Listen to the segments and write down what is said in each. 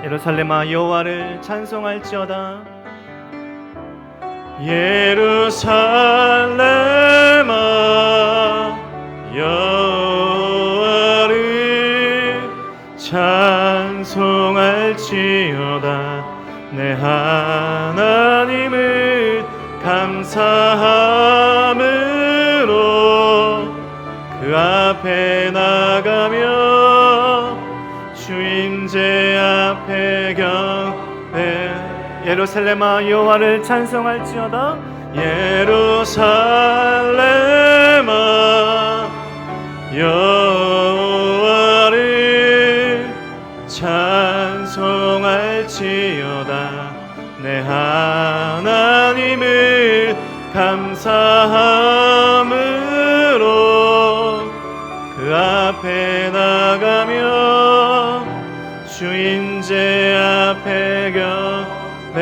예루살렘아 여호와를 찬송할지어다. 예루살렘아 여호와를 찬송할지어다. 내 하나님을 감사함으로 그 앞에 나가며 주임제 앞에 경배. 예루살렘아 여호와를 찬송할지어다. 예루살렘아 여호와를 찬송할지어다. 내 하나님을 감사함으로 그 앞에 나가며 주인제 앞에 경배해.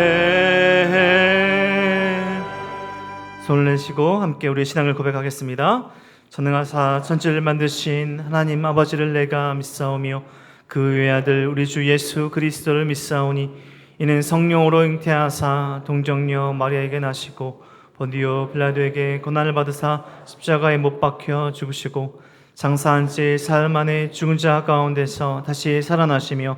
손을 내시고 함께 우리의 신앙을 고백하겠습니다. 전능하사 천지를 만드신 하나님 아버지를 내가 믿사오며 그 외아들 우리 주 예수 그리스도를 믿사오니 이는 성령으로 잉태하사 동정녀 마리아에게 나시고 본디오 빌라도에게 고난을 받으사 십자가에 못 박혀 죽으시고 장사한 지 사흘 만에 죽은 자 가운데서 다시 살아나시며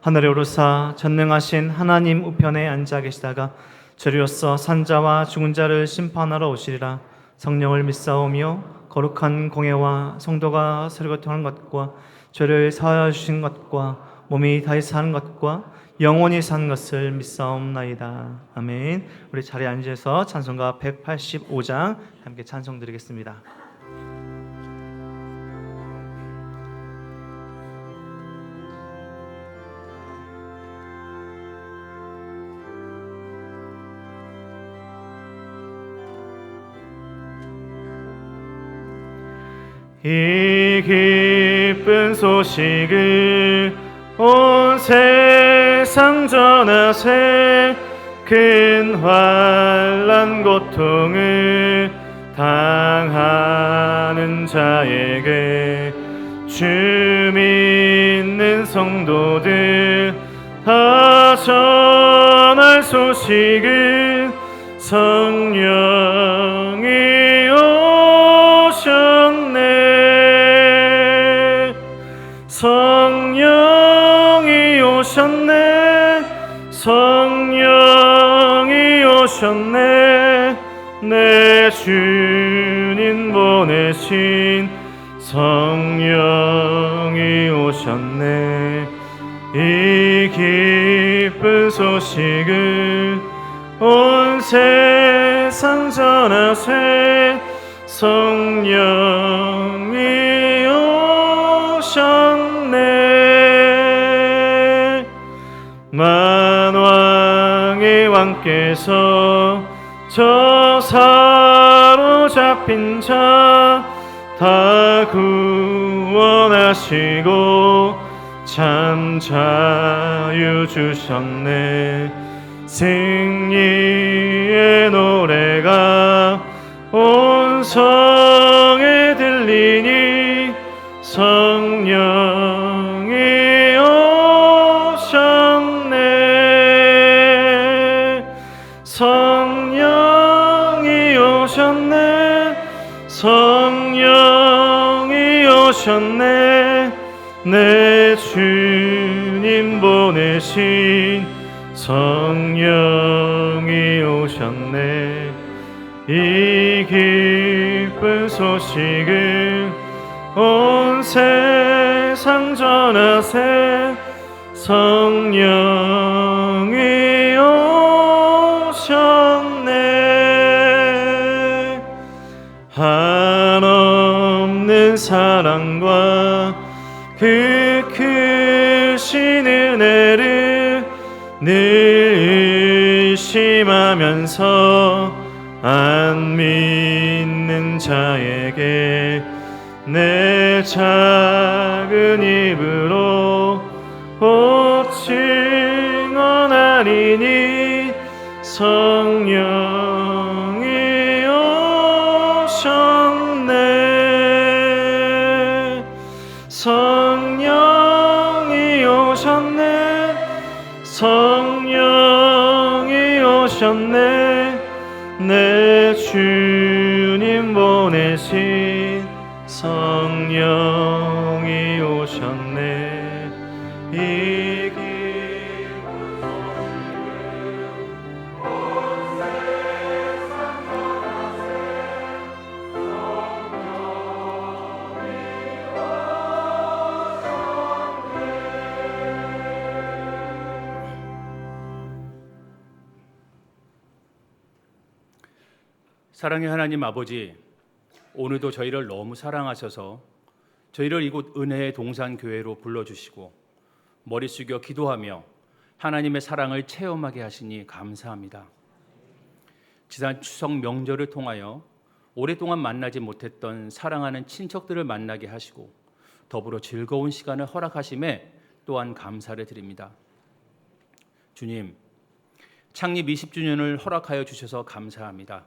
하늘에 오르사 전능하신 하나님 우편에 앉아 계시다가 저리로서 산자와 죽은 자를 심판하러 오시리라. 성령을 믿사오며 거룩한 공예와 성도가 서로 교통하는 것과 죄를 사하여 주신 것과 몸이 다시 사는 것과 영원히 사는 것을 믿사옵나이다. 아멘. 우리 자리에 앉아서 찬송가 185장 함께 찬송 드리겠습니다. 이 기쁜 소식을 온 세상 전하세. 큰 환난 고통을 당하는 자에게 주 믿는 성도들 다 전할 소식을 성령이 오셨네. 성령이 오셨네. 성령이 오셨네. 내 주님 보내신 성령이 오셨네. 이 기쁜 소식을 온 세상 전하세. 성령이 오셨네. 만왕의 왕께서 저 사로잡힌 자 다 구원하시고 참 자유 주셨네. 승리의 노래가 온 성에 들리니 성령이 오셨네. 성령이 오셨네. 성령이 오셨네. 내 주님 보내신 성령이 오셨네. 이 기쁜 소식을 온 세상 전하세. 성령이 오셨네. 한없는 사랑과 그 크신 은혜를 늘 의심하면서 안 믿는 자에게 내 작은 입으로 곧 증언하리니 성령이 오셨네. 성령이 오셨네. 성령이 오셨네. 내 주님 보내신 성령이 오셨네. 이 사랑의 하나님 아버지, 오늘도 저희를 너무 사랑하셔서 저희를 이곳 은혜의 동산교회로 불러주시고 머리 숙여 기도하며 하나님의 사랑을 체험하게 하시니 감사합니다. 지난 추석 명절을 통하여 오랫동안 만나지 못했던 사랑하는 친척들을 만나게 하시고 더불어 즐거운 시간을 허락하심에 또한 감사를 드립니다. 주님, 창립 20주년을 허락하여 주셔서 감사합니다.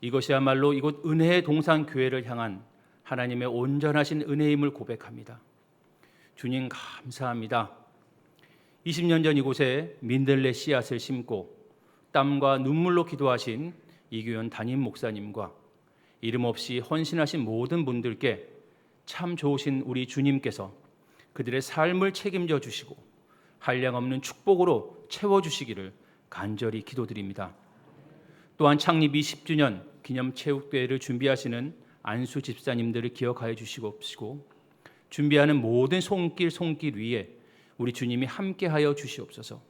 이것이야말로 이곳 은혜의 동산교회를 향한 하나님의 온전하신 은혜임을 고백합니다. 주님 감사합니다. 20년 전 이곳에 민들레 씨앗을 심고 땀과 눈물로 기도하신 이규현 담임 목사님과 이름 없이 헌신하신 모든 분들께 참 좋으신 우리 주님께서 그들의 삶을 책임져 주시고 한량없는 축복으로 채워주시기를 간절히 기도드립니다. 또한 창립 20주년 기념체육대회를 준비하시는 안수 집사님들을 기억하여 주시옵시고 준비하는 모든 손길 위에 우리 주님이 함께하여 주시옵소서.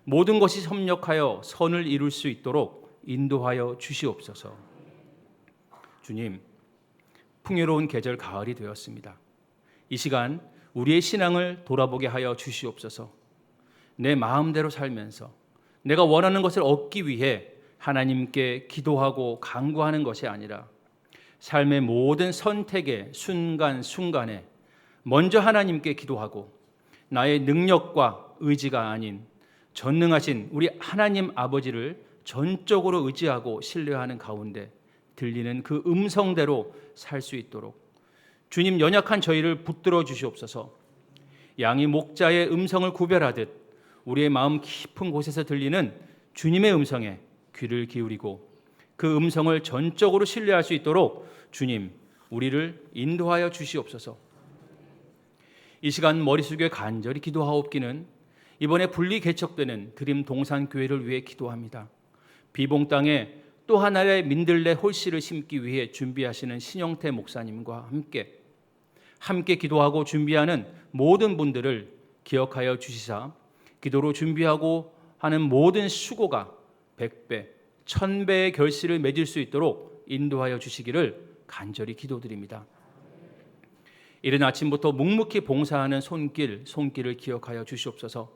모든 것이 협력하여 선을 이룰 수 있도록 인도하여 주시옵소서. 주님, 풍요로운 계절 가을이 되었습니다. 이 시간 우리의 신앙을 돌아보게 하여 주시옵소서. 내 마음대로 살면서 내가 원하는 것을 얻기 위해 하나님께 기도하고 간구하는 것이 아니라 삶의 모든 선택의 순간순간에 먼저 하나님께 기도하고 나의 능력과 의지가 아닌 전능하신 우리 하나님 아버지를 전적으로 의지하고 신뢰하는 가운데 들리는 그 음성대로 살 수 있도록 주님, 연약한 저희를 붙들어 주시옵소서. 양이 목자의 음성을 구별하듯 우리의 마음 깊은 곳에서 들리는 주님의 음성에 귀를 기울이고 그 음성을 전적으로 신뢰할 수 있도록 주님, 우리를 인도하여 주시옵소서. 이 시간 머리 숙여 간절히 기도하옵기는 이번에 분리 개척되는 드림 동산교회를 위해 기도합니다. 비봉 땅에 또 하나의 민들레 홀씨를 심기 위해 준비하시는 신영태 목사님과 함께 기도하고 준비하는 모든 분들을 기억하여 주시사 기도로 준비하고 하는 모든 수고가 100배, 1000배의 결실을 맺을 수 있도록 인도하여 주시기를 간절히 기도드립니다. 이른 아침부터 묵묵히 봉사하는 손길을 기억하여 주시옵소서.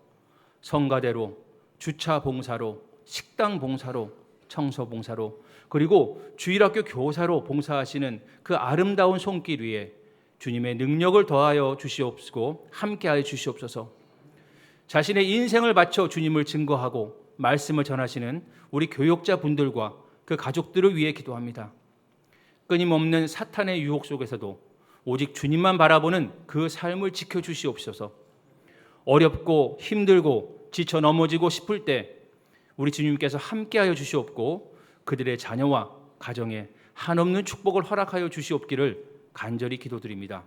성가대로, 주차 봉사로, 식당 봉사로, 청소 봉사로, 그리고 주일학교 교사로 봉사하시는 그 아름다운 손길 위에 주님의 능력을 더하여 주시옵시고 함께하여 주시옵소서. 자신의 인생을 바쳐 주님을 증거하고 말씀을 전하시는 우리 교역자 분들과 그 가족들을 위해 기도합니다. 끊임없는 사탄의 유혹 속에서도 오직 주님만 바라보는 그 삶을 지켜주시옵소서. 어렵고 힘들고 지쳐 넘어지고 싶을 때 우리 주님께서 함께하여 주시옵고 그들의 자녀와 가정에 한없는 축복을 허락하여 주시옵기를 간절히 기도드립니다.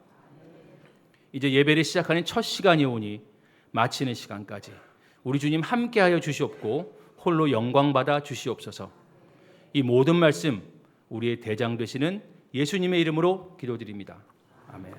이제 예배를 시작하는 첫 시간이 오니 마치는 시간까지 우리 주님 함께하여 주시옵고 홀로 영광받아 주시옵소서. 이 모든 말씀 우리의 대장 되시는 예수님의 이름으로 기도드립니다. 아멘.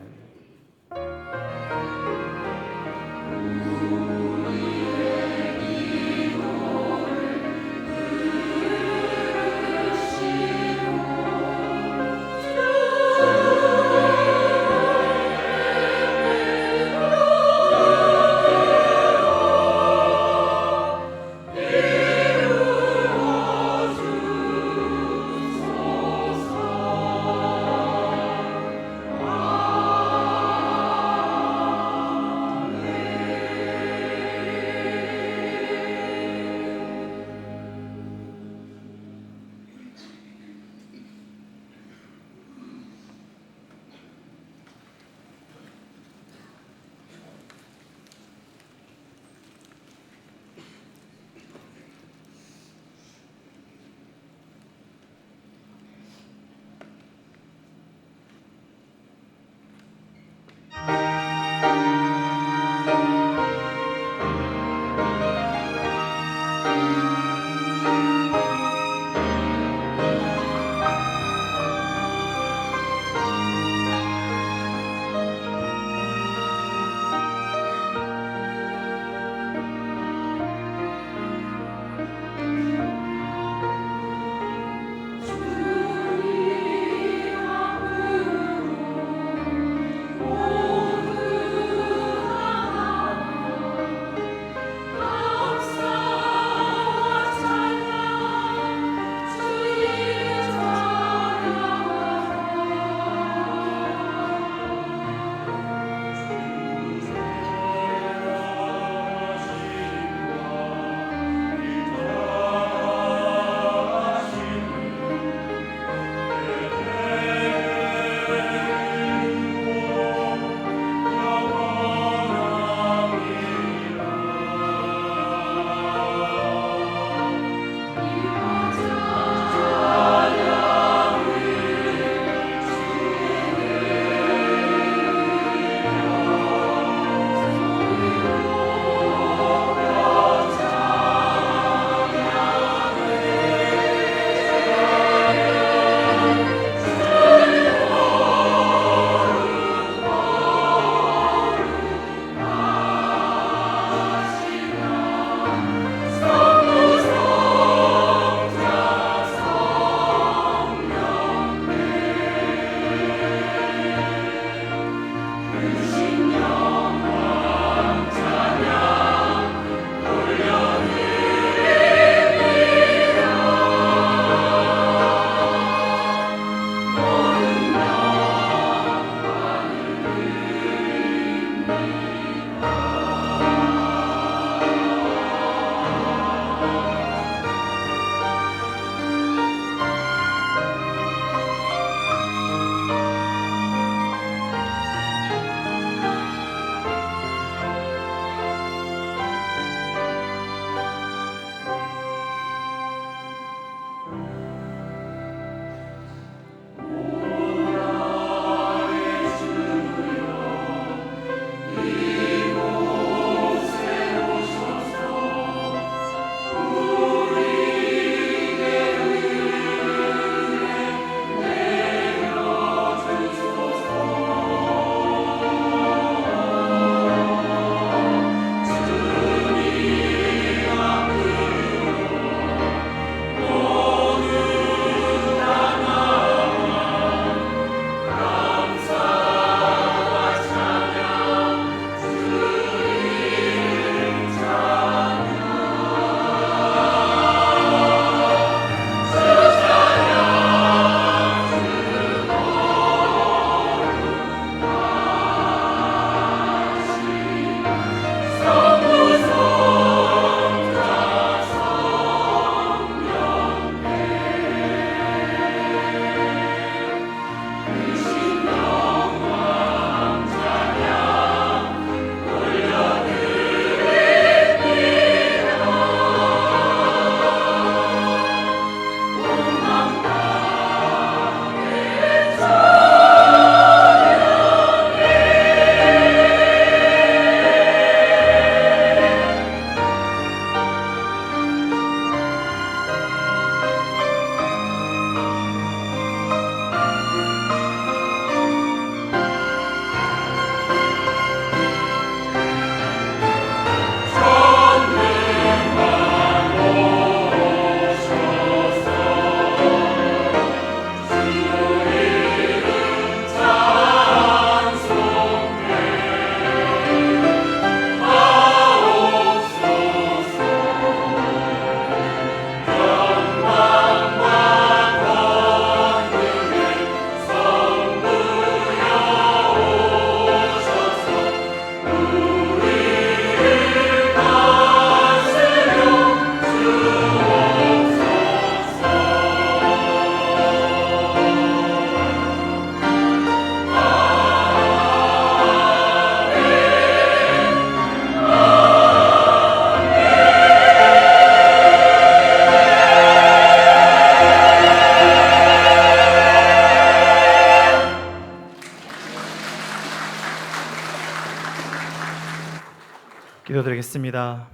기도드리겠습니다.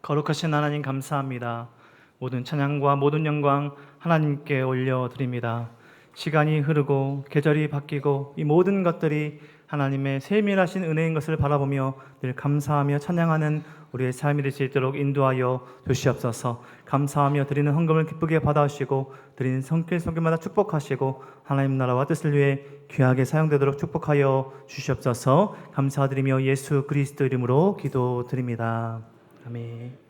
거룩하신 하나님 감사합니다. 모든 찬양과 모든 영광 하나님께 올려드립니다. 시간이 흐르고 계절이 바뀌고 이 모든 것들이 하나님의 세밀하신 은혜인 것을 바라보며 늘 감사하며 찬양하는 우리의 삶이 될 수 있도록 인도하여 주시옵소서. 감사하며 드리는 헌금을 기쁘게 받아주시고 드리는 성길마다 축복하시고 하나님 나라와 뜻을 위해 귀하게 사용되도록 축복하여 주시옵소서. 감사드리며 예수 그리스도 이름으로 기도드립니다. 아멘.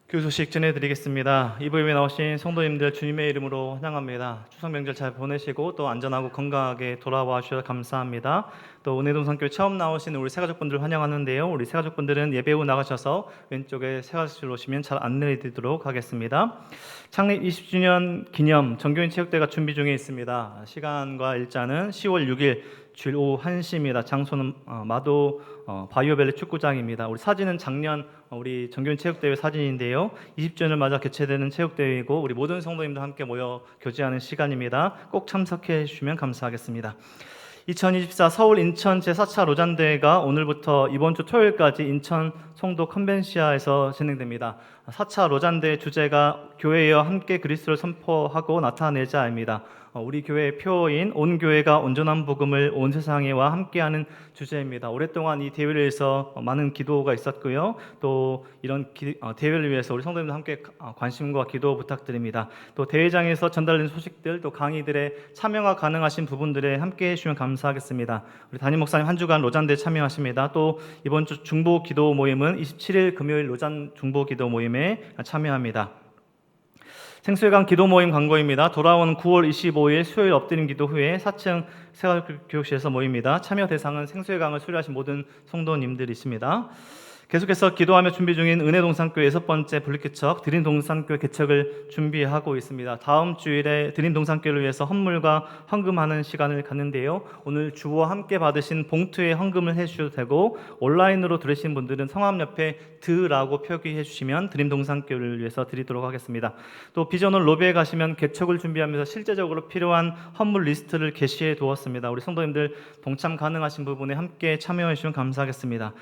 교회 소식 전해드리겠습니다. 이부임에 나오신 성도님들 주님의 이름으로 환영합니다. 추석 명절 잘 보내시고 또 안전하고 건강하게 돌아와 주셔서 감사합니다. 또 은혜동산교회 처음 나오신 우리 새가족분들 환영하는데요. 우리 새가족분들은 예배 후 나가셔서 왼쪽에 새가족실로 오시면 잘 안내해드리도록 하겠습니다. 창립 20주년 기념 정교인 체육대회가 준비 중에 있습니다. 시간과 일자는 10월 6일 주일 오후 1시입니다. 장소는 마도 바이오밸리 축구장입니다. 우리 사진은 작년 우리 정교인 체육대회 사진인데요. 20주년을 맞아 개최되는 체육대회이고 우리 모든 성도님들 함께 모여 교제하는 시간입니다. 꼭 참석해 주시면 감사하겠습니다. 2024 서울 인천 제4차 로잔대회가 오늘부터 이번 주 토요일까지 인천 송도 컨벤시아에서 진행됩니다. 4차 로잔대회 주제가 교회여 함께 그리스도를 선포하고 나타내자입니다. 우리 교회의 표어인 온 교회가 온전한 복음을 온 세상에와 함께하는 주제입니다. 오랫동안 이 대회를 위해서 많은 기도가 있었고요. 또 이런 대회를 위해서 우리 성도님들 함께 관심과 기도 부탁드립니다. 또 대회장에서 전달된 소식들 또 강의들에 참여가 가능하신 부분들에 함께해 주시면 감사하겠습니다. 우리 담임 목사님 한 주간 로잔대에 참여하십니다. 또 이번 주 중보 기도 모임은 27일 금요일 로잔 중보 기도 모임에 참여합니다. 생수회관 기도 모임 광고입니다. 돌아오는 9월 25일 수요일 엎드림 기도 후에 4층 새가교육실에서 모입니다. 참여 대상은 생수회관을 수료하신 모든 성도님들이십니다. 계속해서 기도하며 준비 중인 은혜동산교회 6번째 분리개척 드림동산교회 개척을 준비하고 있습니다. 다음 주일에 드림동산교회를 위해서 헌물과 헌금하는 시간을 갖는데요. 오늘 주와 함께 받으신 봉투에 헌금을 해주셔도 되고 온라인으로 들으신 분들은 성함 옆에 드라고 표기해 주시면 드림동산교회를 위해서 드리도록 하겠습니다. 또 비전홀 로비에 가시면 개척을 준비하면서 실제적으로 필요한 헌물 리스트를 게시해 두었습니다. 우리 성도님들 동참 가능하신 부분에 함께 참여해 주시면 감사하겠습니다.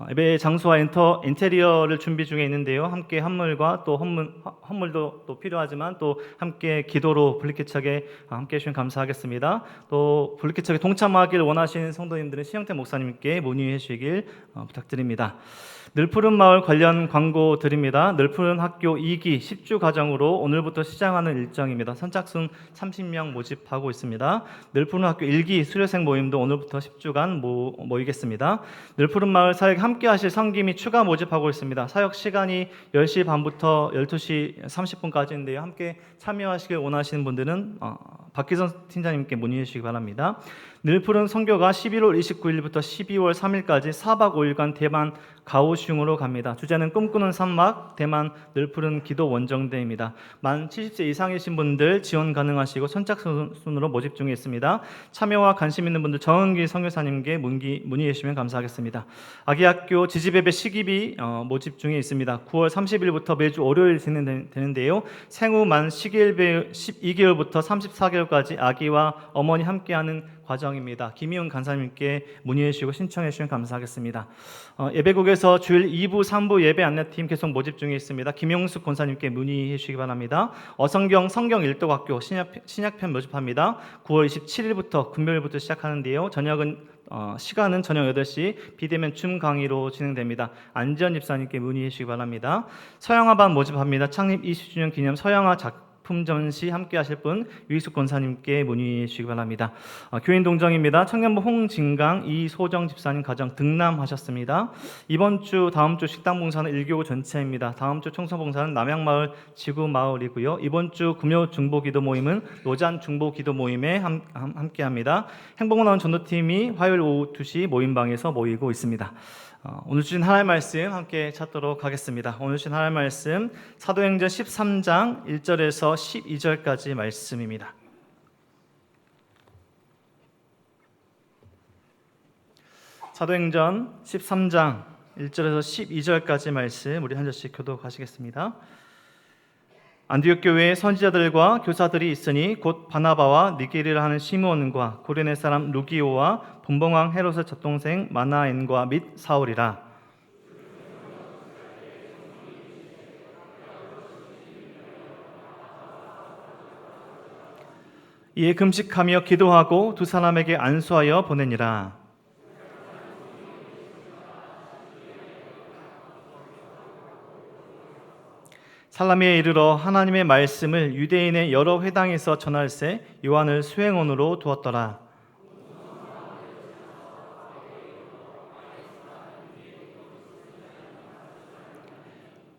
예배 장소와 인테리어를 준비 중에 있는데요. 함께 헌물과 또 헌물도 또 필요하지만 또 함께 기도로 분리개척에 함께 해주시면 감사하겠습니다. 또 분리개척에 동참하길 원하시는 성도님들은 신영태 목사님께 문의해 주시길 부탁드립니다. 늘푸른 마을 관련 광고 드립니다. 늘푸른 학교 2기 10주 과정으로 오늘부터 시작하는 일정입니다. 선착순 30명 모집하고 있습니다. 늘푸른 학교 1기 수료생 모임도 오늘부터 10주간 모이겠습니다. 늘푸른 마을 사역 함께 하실 성김이 추가 모집하고 있습니다. 사역 시간이 10시 반부터 12시 30분까지인데요. 함께 참여하시길 원하시는 분들은 박기선 팀장님께 문의해 주시기 바랍니다. 늘푸른 선교가 11월 29일부터 12월 3일까지 4박 5일간 대만 가오슝으로 갑니다. 주제는 꿈꾸는 산막 대만 늘푸른 기도 원정대입니다. 만 70세 이상이신 분들 지원 가능하시고 선착순으로 모집 중에 있습니다. 참여와 관심 있는 분들 정은기 선교사님께 문의해 주시면 감사하겠습니다. 아기학교 지지배배 시기비 모집 중에 있습니다. 9월 30일부터 매주 월요일 진행되는데요. 생후 만 12개월부터 34개월까지 아기와 어머니 함께하는 과정입니다. 김희훈 간사님께 문의해 주시고 신청해 주시면 감사하겠습니다. 예배국에서 주일 2부, 3부 예배 안내팀 계속 모집 중에 있습니다. 김용숙 권사님께 문의해 주시기 바랍니다. 어성경 성경 일독학교 신약편 모집합니다. 9월 27일부터 금요일부터 시작하는데요. 시간은 저녁 8시 비대면 줌 강의로 진행됩니다. 안지연 집사님께 문의해 주시기 바랍니다. 서양화반 모집합니다. 창립 20주년 기념 서양화 작품 전시 함께 하실 분 유익숙 권사님께 문의해 주시기 바랍니다. 교인 동정입니다. 청년부 홍진강 이소정 집사님 가정 등남하셨습니다. 이번 주 다음 주 식당 봉사는 1교구 전체입니다. 다음 주 청소 봉사는 남양마을 지구마을이고요. 이번 주 금요 중보기도 모임은 로잔 중보기도 모임에 함께합니다. 행복나온 전도팀이 화요일 오후 2시 모임방에서 모이고 있습니다. 오늘 주신 하나님의 말씀 함께 찾도록 하겠습니다. 오늘 주신 하나님의 말씀 사도행전 13장 1절에서 12절까지 말씀입니다. 사도행전 13장 1절에서 12절까지 말씀 우리 한 절씩 교독하시겠습니다. 안디옥 교회에 선지자들과 교사들이 있으니 곧 바나바와 니게르라 하는 시므온과 고레네 사람 루기오와 분봉왕 헤롯의 젖동생 마나엔과 및 사울이라. 이에 금식하며 기도하고 두 사람에게 안수하여 보내니라. 살라미에 이르러 하나님의 말씀을 유대인의 여러 회당에서 전할세 요한을 수행원으로 두었더라.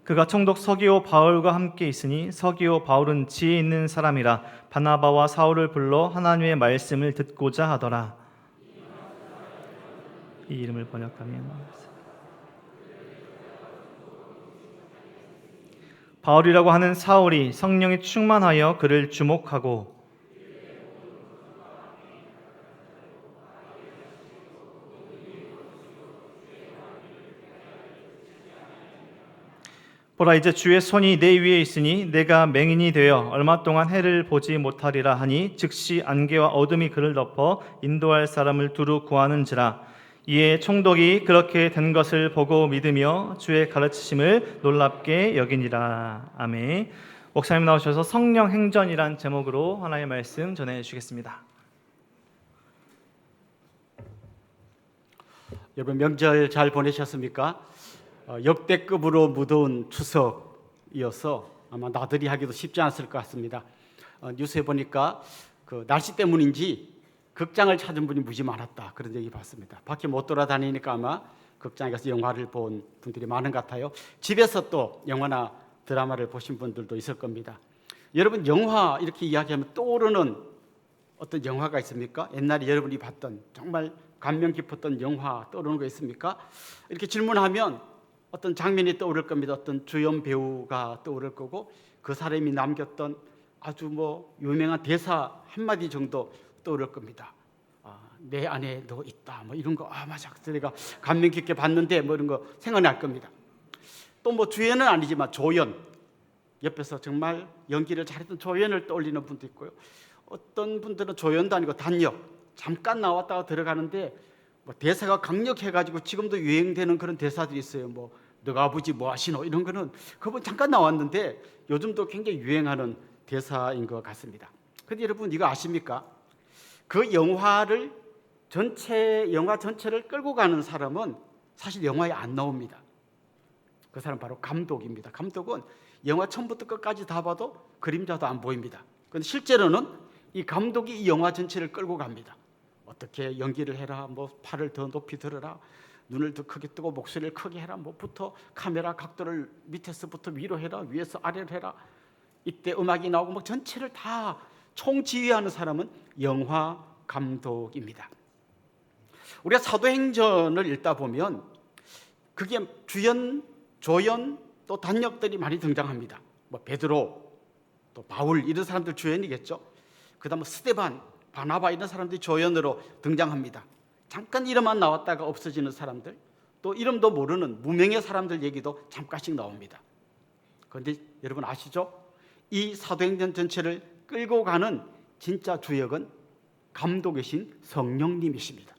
그가 총독 서기오 바울과 함께 있으니 서기오 바울은 지혜 있는 사람이라 바나바와 사울을 불러 하나님의 말씀을 듣고자 하더라. 이 이름을 번역하면 바울이라고 하는 사울이 성령이 충만하여 그를 주목하고 보라 이제 주의 손이 내 위에 있으니 내가 맹인이 되어 얼마 동안 해를 보지 못하리라 하니 즉시 안개와 어둠이 그를 덮어 인도할 사람을 두루 구하는지라. 이에 총독이 그렇게 된 것을 보고 믿으며 주의 가르치심을 놀랍게 여기니라. 아멘. 목사님 나오셔서 성령 행전이란 제목으로 하나님의 말씀 전해 주시겠습니다. 여러분 명절 잘 보내셨습니까? 역대급으로 무더운 추석이어서 아마 나들이 하기도 쉽지 않았을 것 같습니다. 뉴스에 보니까 그 날씨 때문인지 극장을 찾은 분이 무지 많았다 그런 얘기 봤습니다. 밖에 못 돌아다니니까 아마 극장에 가서 영화를 본 분들이 많은 것 같아요. 집에서 또 영화나 드라마를 보신 분들도 있을 겁니다. 여러분 영화 이렇게 이야기하면 떠오르는 어떤 영화가 있습니까? 옛날에 여러분이 봤던 정말 감명 깊었던 영화 떠오르는 거 있습니까? 이렇게 질문하면 어떤 장면이 떠오를 겁니다. 어떤 주연 배우가 떠오를 거고 그 사람이 남겼던 아주 유명한 대사 한마디 정도 떠오를 겁니다. 내 안에 너 있다 이런 거 맞아 내가 감명 깊게 봤는데 이런 거 생각날 겁니다. 또 주연은 아니지만 조연 옆에서 정말 연기를 잘했던 조연을 떠올리는 분도 있고요. 어떤 분들은 조연도 아니고 단역 잠깐 나왔다가 들어가는데 대사가 강력해가지고 지금도 유행되는 그런 대사들이 있어요. 너가 아버지 뭐 하시노 이런 거는 그분 잠깐 나왔는데 요즘도 굉장히 유행하는 대사인 것 같습니다. 근데 여러분 이거 아십니까? 그 영화 전체를 끌고 가는 사람은 사실 영화에 안 나옵니다. 그 사람 바로 감독입니다. 감독은 영화 처음부터 끝까지 다 봐도 그림자도 안 보입니다. 그런데 실제로는 이 감독이 이 영화 전체를 끌고 갑니다. 어떻게 연기를 해라, 팔을 더 높이 들어라, 눈을 더 크게 뜨고 목소리를 크게 해라, 부터 카메라 각도를 밑에서부터 위로 해라, 위에서 아래로 해라. 이때 음악이 나오고 전체를 다 총지휘하는 사람은 영화 감독입니다. 우리가 사도행전을 읽다 보면 그게 주연, 조연 또 단역들이 많이 등장합니다. 베드로, 또 바울 이런 사람들 주연이겠죠. 그다음 스데반, 바나바 이런 사람들이 조연으로 등장합니다. 잠깐 이름만 나왔다가 없어지는 사람들, 또 이름도 모르는 무명의 사람들 얘기도 잠깐씩 나옵니다. 그런데 여러분 아시죠? 이 사도행전 전체를 끌고 가는 진짜 주역은 감독이신 성령님이십니다.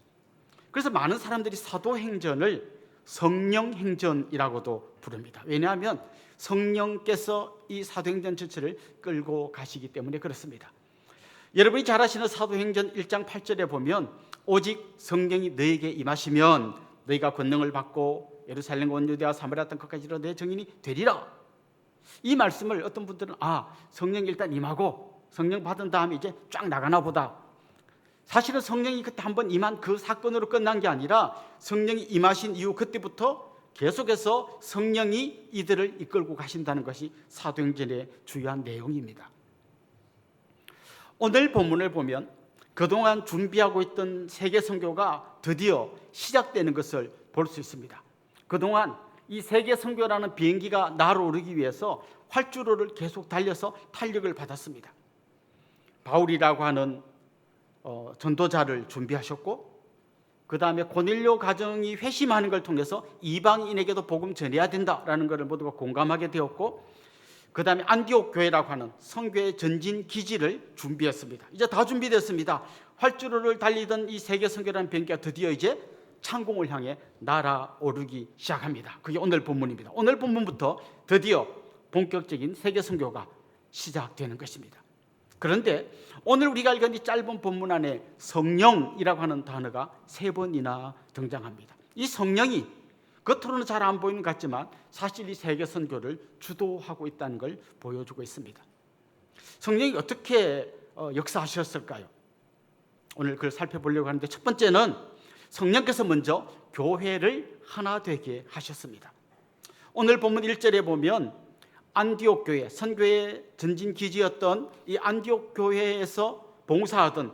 그래서 많은 사람들이 사도행전을 성령행전이라고도 부릅니다. 왜냐하면 성령께서 이 사도행전 전체를 끌고 가시기 때문에 그렇습니다. 여러분이 잘 아시는 사도행전 1장 8절에 보면 오직 성령이 너에게 임하시면 너희가 권능을 받고 예루살렘과 온 유대와 사마리아 땅 끝까지 이르러 내 증인이 되리라. 이 말씀을 어떤 분들은 성령이 일단 임하고 성령 받은 다음에 이제 쫙 나가나 보다. 사실은 성령이 그때 한번 임한 그 사건으로 끝난 게 아니라 성령이 임하신 이후 그때부터 계속해서 성령이 이들을 이끌고 가신다는 것이 사도행전의 주요한 내용입니다. 오늘 본문을 보면 그동안 준비하고 있던 세계 선교가 드디어 시작되는 것을 볼 수 있습니다. 그동안 이 세계 선교라는 비행기가 날아오르기 위해서 활주로를 계속 달려서 탄력을 받았습니다. 바울이라고 하는 전도자를 준비하셨고, 그 다음에 고넬료 가정이 회심하는 걸 통해서 이방인에게도 복음 전해야 된다라는 것을 모두가 공감하게 되었고, 그 다음에 안디옥 교회라고 하는 선교의 전진 기지를 준비했습니다. 이제 다 준비됐습니다. 활주로를 달리던 이 세계 선교라는 비행기가 드디어 이제 창공을 향해 날아오르기 시작합니다. 그게 오늘 본문입니다. 오늘 본문부터 드디어 본격적인 세계 선교가 시작되는 것입니다. 그런데 오늘 우리가 읽은 이 짧은 본문 안에 성령이라고 하는 단어가 3번이나 등장합니다. 이 성령이 겉으로는 잘 안 보이는 것 같지만 사실 이 세계 선교를 주도하고 있다는 걸 보여주고 있습니다. 성령이 어떻게 역사하셨을까요? 오늘 그걸 살펴보려고 하는데, 첫 번째는 성령께서 먼저 교회를 하나 되게 하셨습니다. 오늘 본문 1절에 보면 안디옥 교회, 선교의 전진 기지였던 이 안디옥 교회에서 봉사하던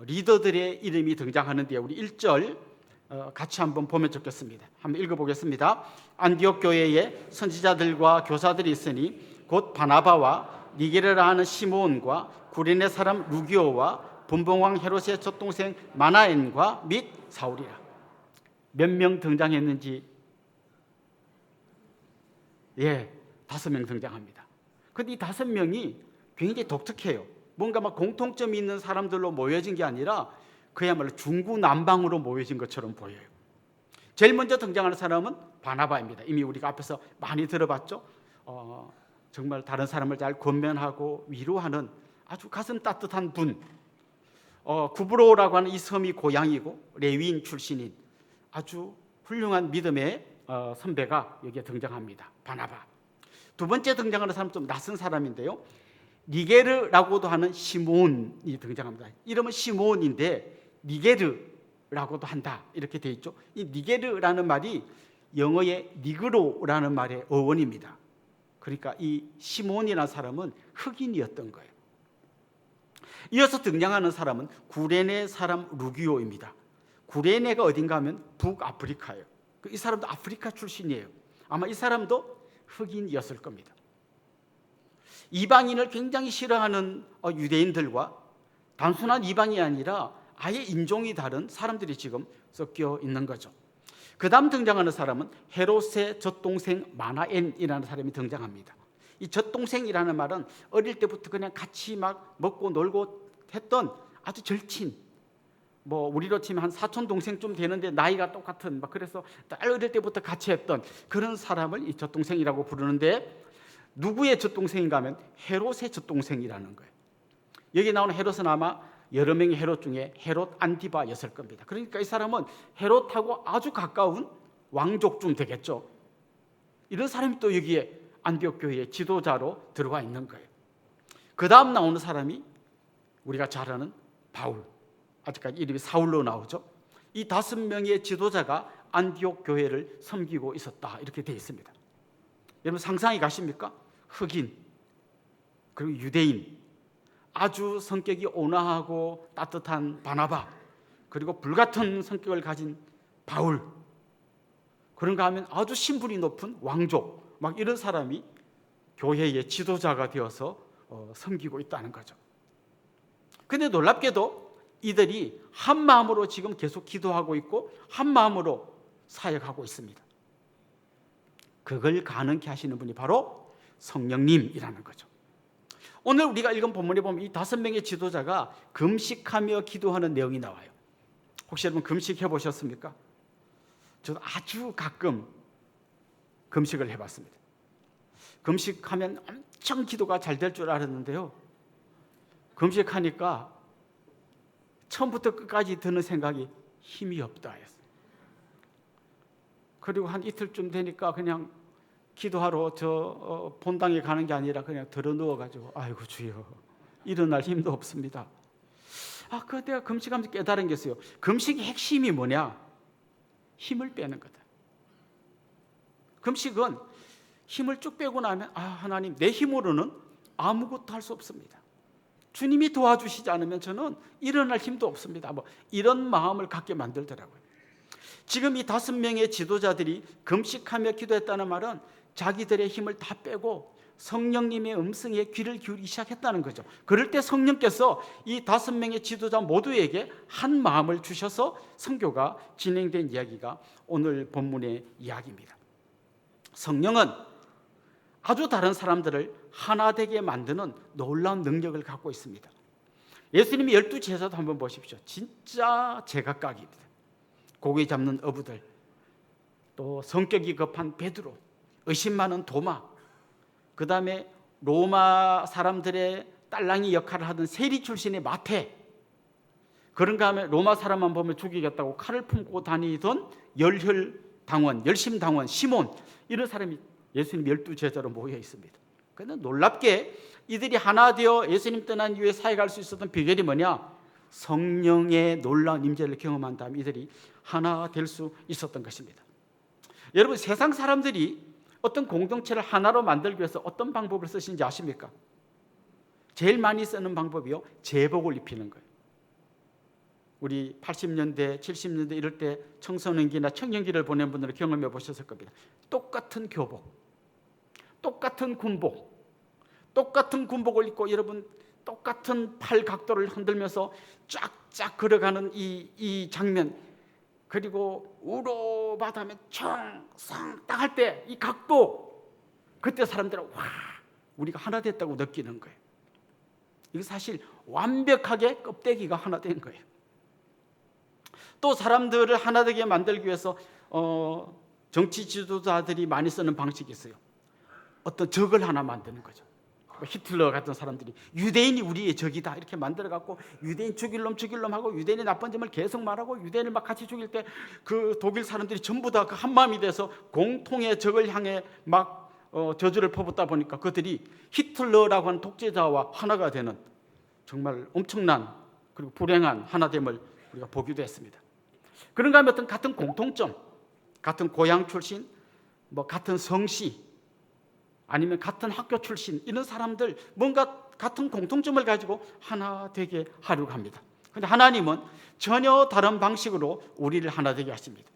리더들의 이름이 등장하는데, 우리 1절 같이 한번 보면 좋겠습니다. 한번 읽어보겠습니다. 안디옥 교회에 선지자들과 교사들이 있으니 곧 바나바와 니게르라 하는 시몬과 구레네 사람 루기오와 분봉왕 헤롯의 젖동생 마나엔과 및 사울이라. 몇 명 등장했는지, 5명 등장합니다. 그런데 이 5명이 굉장히 독특해요. 뭔가 막 공통점이 있는 사람들로 모여진 게 아니라 그야말로 중구난방으로 모여진 것처럼 보여요. 제일 먼저 등장하는 사람은 바나바입니다. 이미 우리가 앞에서 많이 들어봤죠. 정말 다른 사람을 잘 권면하고 위로하는 아주 가슴 따뜻한 분. 구브로라고 하는 이 섬이 고향이고 레위인 출신인 아주 훌륭한 믿음의 선배가 여기에 등장합니다. 바나바. 두 번째 등장하는 사람은 좀 낯선 사람인데요. 니게르라고도 하는 시몬이 등장합니다. 이름은 시몬인데 니게르라고도 한다, 이렇게 돼 있죠. 이 니게르라는 말이 영어의 니그로라는 말의 어원입니다. 그러니까 이 시몬이라는 사람은 흑인이었던 거예요. 이어서 등장하는 사람은 구레네 사람 루기오입니다. 구레네가 어딘가 하면 북아프리카예요. 이 사람도 아프리카 출신이에요. 아마 이 사람도 흑인이었을 겁니다. 이방인을 굉장히 싫어하는 유대인들과 단순한 이방인이 아니라 아예 인종이 다른 사람들이 지금 섞여 있는 거죠. 그 다음 등장하는 사람은 헤롯의 젖동생 마나엔이라는 사람이 등장합니다. 이 젖동생이라는 말은 어릴 때부터 그냥 같이 막 먹고 놀고 했던 아주 절친, 뭐 우리로 치면 한 사촌 동생쯤 되는데 나이가 똑같은, 막 그래서 딸 어릴 때부터 같이 했던 그런 사람을 이 젖동생이라고 부르는데, 누구의 젖동생인가 하면 헤롯의 젖동생이라는 거예요. 여기 나오는 헤롯은 아마 여러 명의 헤롯 중에 헤롯 안티바였을 겁니다. 그러니까 이 사람은 헤롯하고 아주 가까운 왕족쯤 되겠죠. 이런 사람이 또 여기에 안디옥 교회의 지도자로 들어와 있는 거예요. 그 다음 나오는 사람이 우리가 잘 아는 바울, 아직까지 이름이 사울로 나오죠. 이 5명의 지도자가 안디옥 교회를 섬기고 있었다, 이렇게 되어 있습니다. 여러분 상상이 가십니까? 흑인, 그리고 유대인, 아주 성격이 온화하고 따뜻한 바나바, 그리고 불같은 성격을 가진 바울, 그런가 하면 아주 신분이 높은 왕족, 막 이런 사람이 교회의 지도자가 되어서 섬기고 있다는 거죠. 근데 놀랍게도 이들이 한 마음으로 지금 계속 기도하고 있고 한 마음으로 사역하고 있습니다. 그걸 가능케 하시는 분이 바로 성령님이라는 거죠. 오늘 우리가 읽은 본문에 보면 이 5명의 지도자가 금식하며 기도하는 내용이 나와요. 혹시 여러분 금식해 보셨습니까? 저도 아주 가끔 금식을 해봤습니다. 금식하면 엄청 기도가 잘 될 줄 알았는데요, 금식하니까 처음부터 끝까지 드는 생각이 힘이 없다 했어요. 그리고 한 이틀쯤 되니까 그냥 기도하러 저 본당에 가는 게 아니라 그냥 들어 누워가지고 아이고 주여, 일어날 힘도 없습니다. 그때가 금식하면서 깨달은 게 있어요. 금식의 핵심이 뭐냐? 힘을 빼는 거다. 금식은 힘을 쭉 빼고 나면 하나님, 내 힘으로는 아무것도 할 수 없습니다. 주님이 도와주시지 않으면 저는 일어날 힘도 없습니다. 뭐 이런 마음을 갖게 만들더라고요. 지금 이 5명의 지도자들이 금식하며 기도했다는 말은 자기들의 힘을 다 빼고 성령님의 음성에 귀를 기울이기 시작했다는 거죠. 그럴 때 성령께서 이 5명의 지도자 모두에게 한 마음을 주셔서 선교가 진행된 이야기가 오늘 본문의 이야기입니다. 성령은 아주 다른 사람들을 하나 되게 만드는 놀라운 능력을 갖고 있습니다. 예수님이 12제자도 한번 보십시오. 진짜 제각각입니다. 고기 잡는 어부들, 또 성격이 급한 베드로, 의심 많은 도마, 그 다음에 로마 사람들의 딸랑이 역할을 하던 세리 출신의 마태, 그런가 하면 로마 사람만 보면 죽이겠다고 칼을 품고 다니던 열혈당원, 열심당원 시몬, 이런 사람이 예수님 12제자로 모여 있습니다. 그런데 놀랍게 이들이 하나 되어 예수님 떠난 이후에 사역할 수 있었던 비결이 뭐냐? 성령의 놀라운 임재를 경험한 다음에 이들이 하나 될 수 있었던 것입니다. 여러분, 세상 사람들이 어떤 공동체를 하나로 만들기 위해서 어떤 방법을 쓰시는지 아십니까? 제일 많이 쓰는 방법이요, 제복을 입히는 거예요. 우리 80년대, 70년대 이럴 때 청소년기나 청년기를 보낸 분들은 경험해 보셨을 겁니다. 똑같은 교복, 똑같은 군복, 똑같은 군복을 입고 여러분 똑같은 팔 각도를 흔들면서 쫙쫙 걸어가는 이 장면, 그리고 우로바다면 청상 딱 할 때 이 각도, 그때 사람들은 와, 우리가 하나 됐다고 느끼는 거예요. 이게 사실 완벽하게 껍데기가 하나 된 거예요. 또 사람들을 하나 되게 만들기 위해서 정치 지도자들이 많이 쓰는 방식이 있어요. 어떤 적을 하나 만드는 거죠. 히틀러 같은 사람들이 유대인이 우리의 적이다 이렇게 만들어갖고 유대인 죽일 놈 하고 유대인의 나쁜 점을 계속 말하고 유대인을 막 같이 죽일 때 그 독일 사람들이 전부 다 그 한마음이 돼서 공통의 적을 향해 막 저주를 퍼붓다 보니까 그들이 히틀러라고 하는 독재자와 하나가 되는 정말 엄청난 그리고 불행한 하나됨을 우리가 보기도 했습니다. 그런가 하면 어떤 같은 공통점, 같은 고향 출신, 뭐 같은 성씨, 아니면 같은 학교 출신, 이런 사람들 뭔가 같은 공통점을 가지고 하나 되게 하려고 합니다. 그런데 하나님은 전혀 다른 방식으로 우리를 하나 되게 하십니다.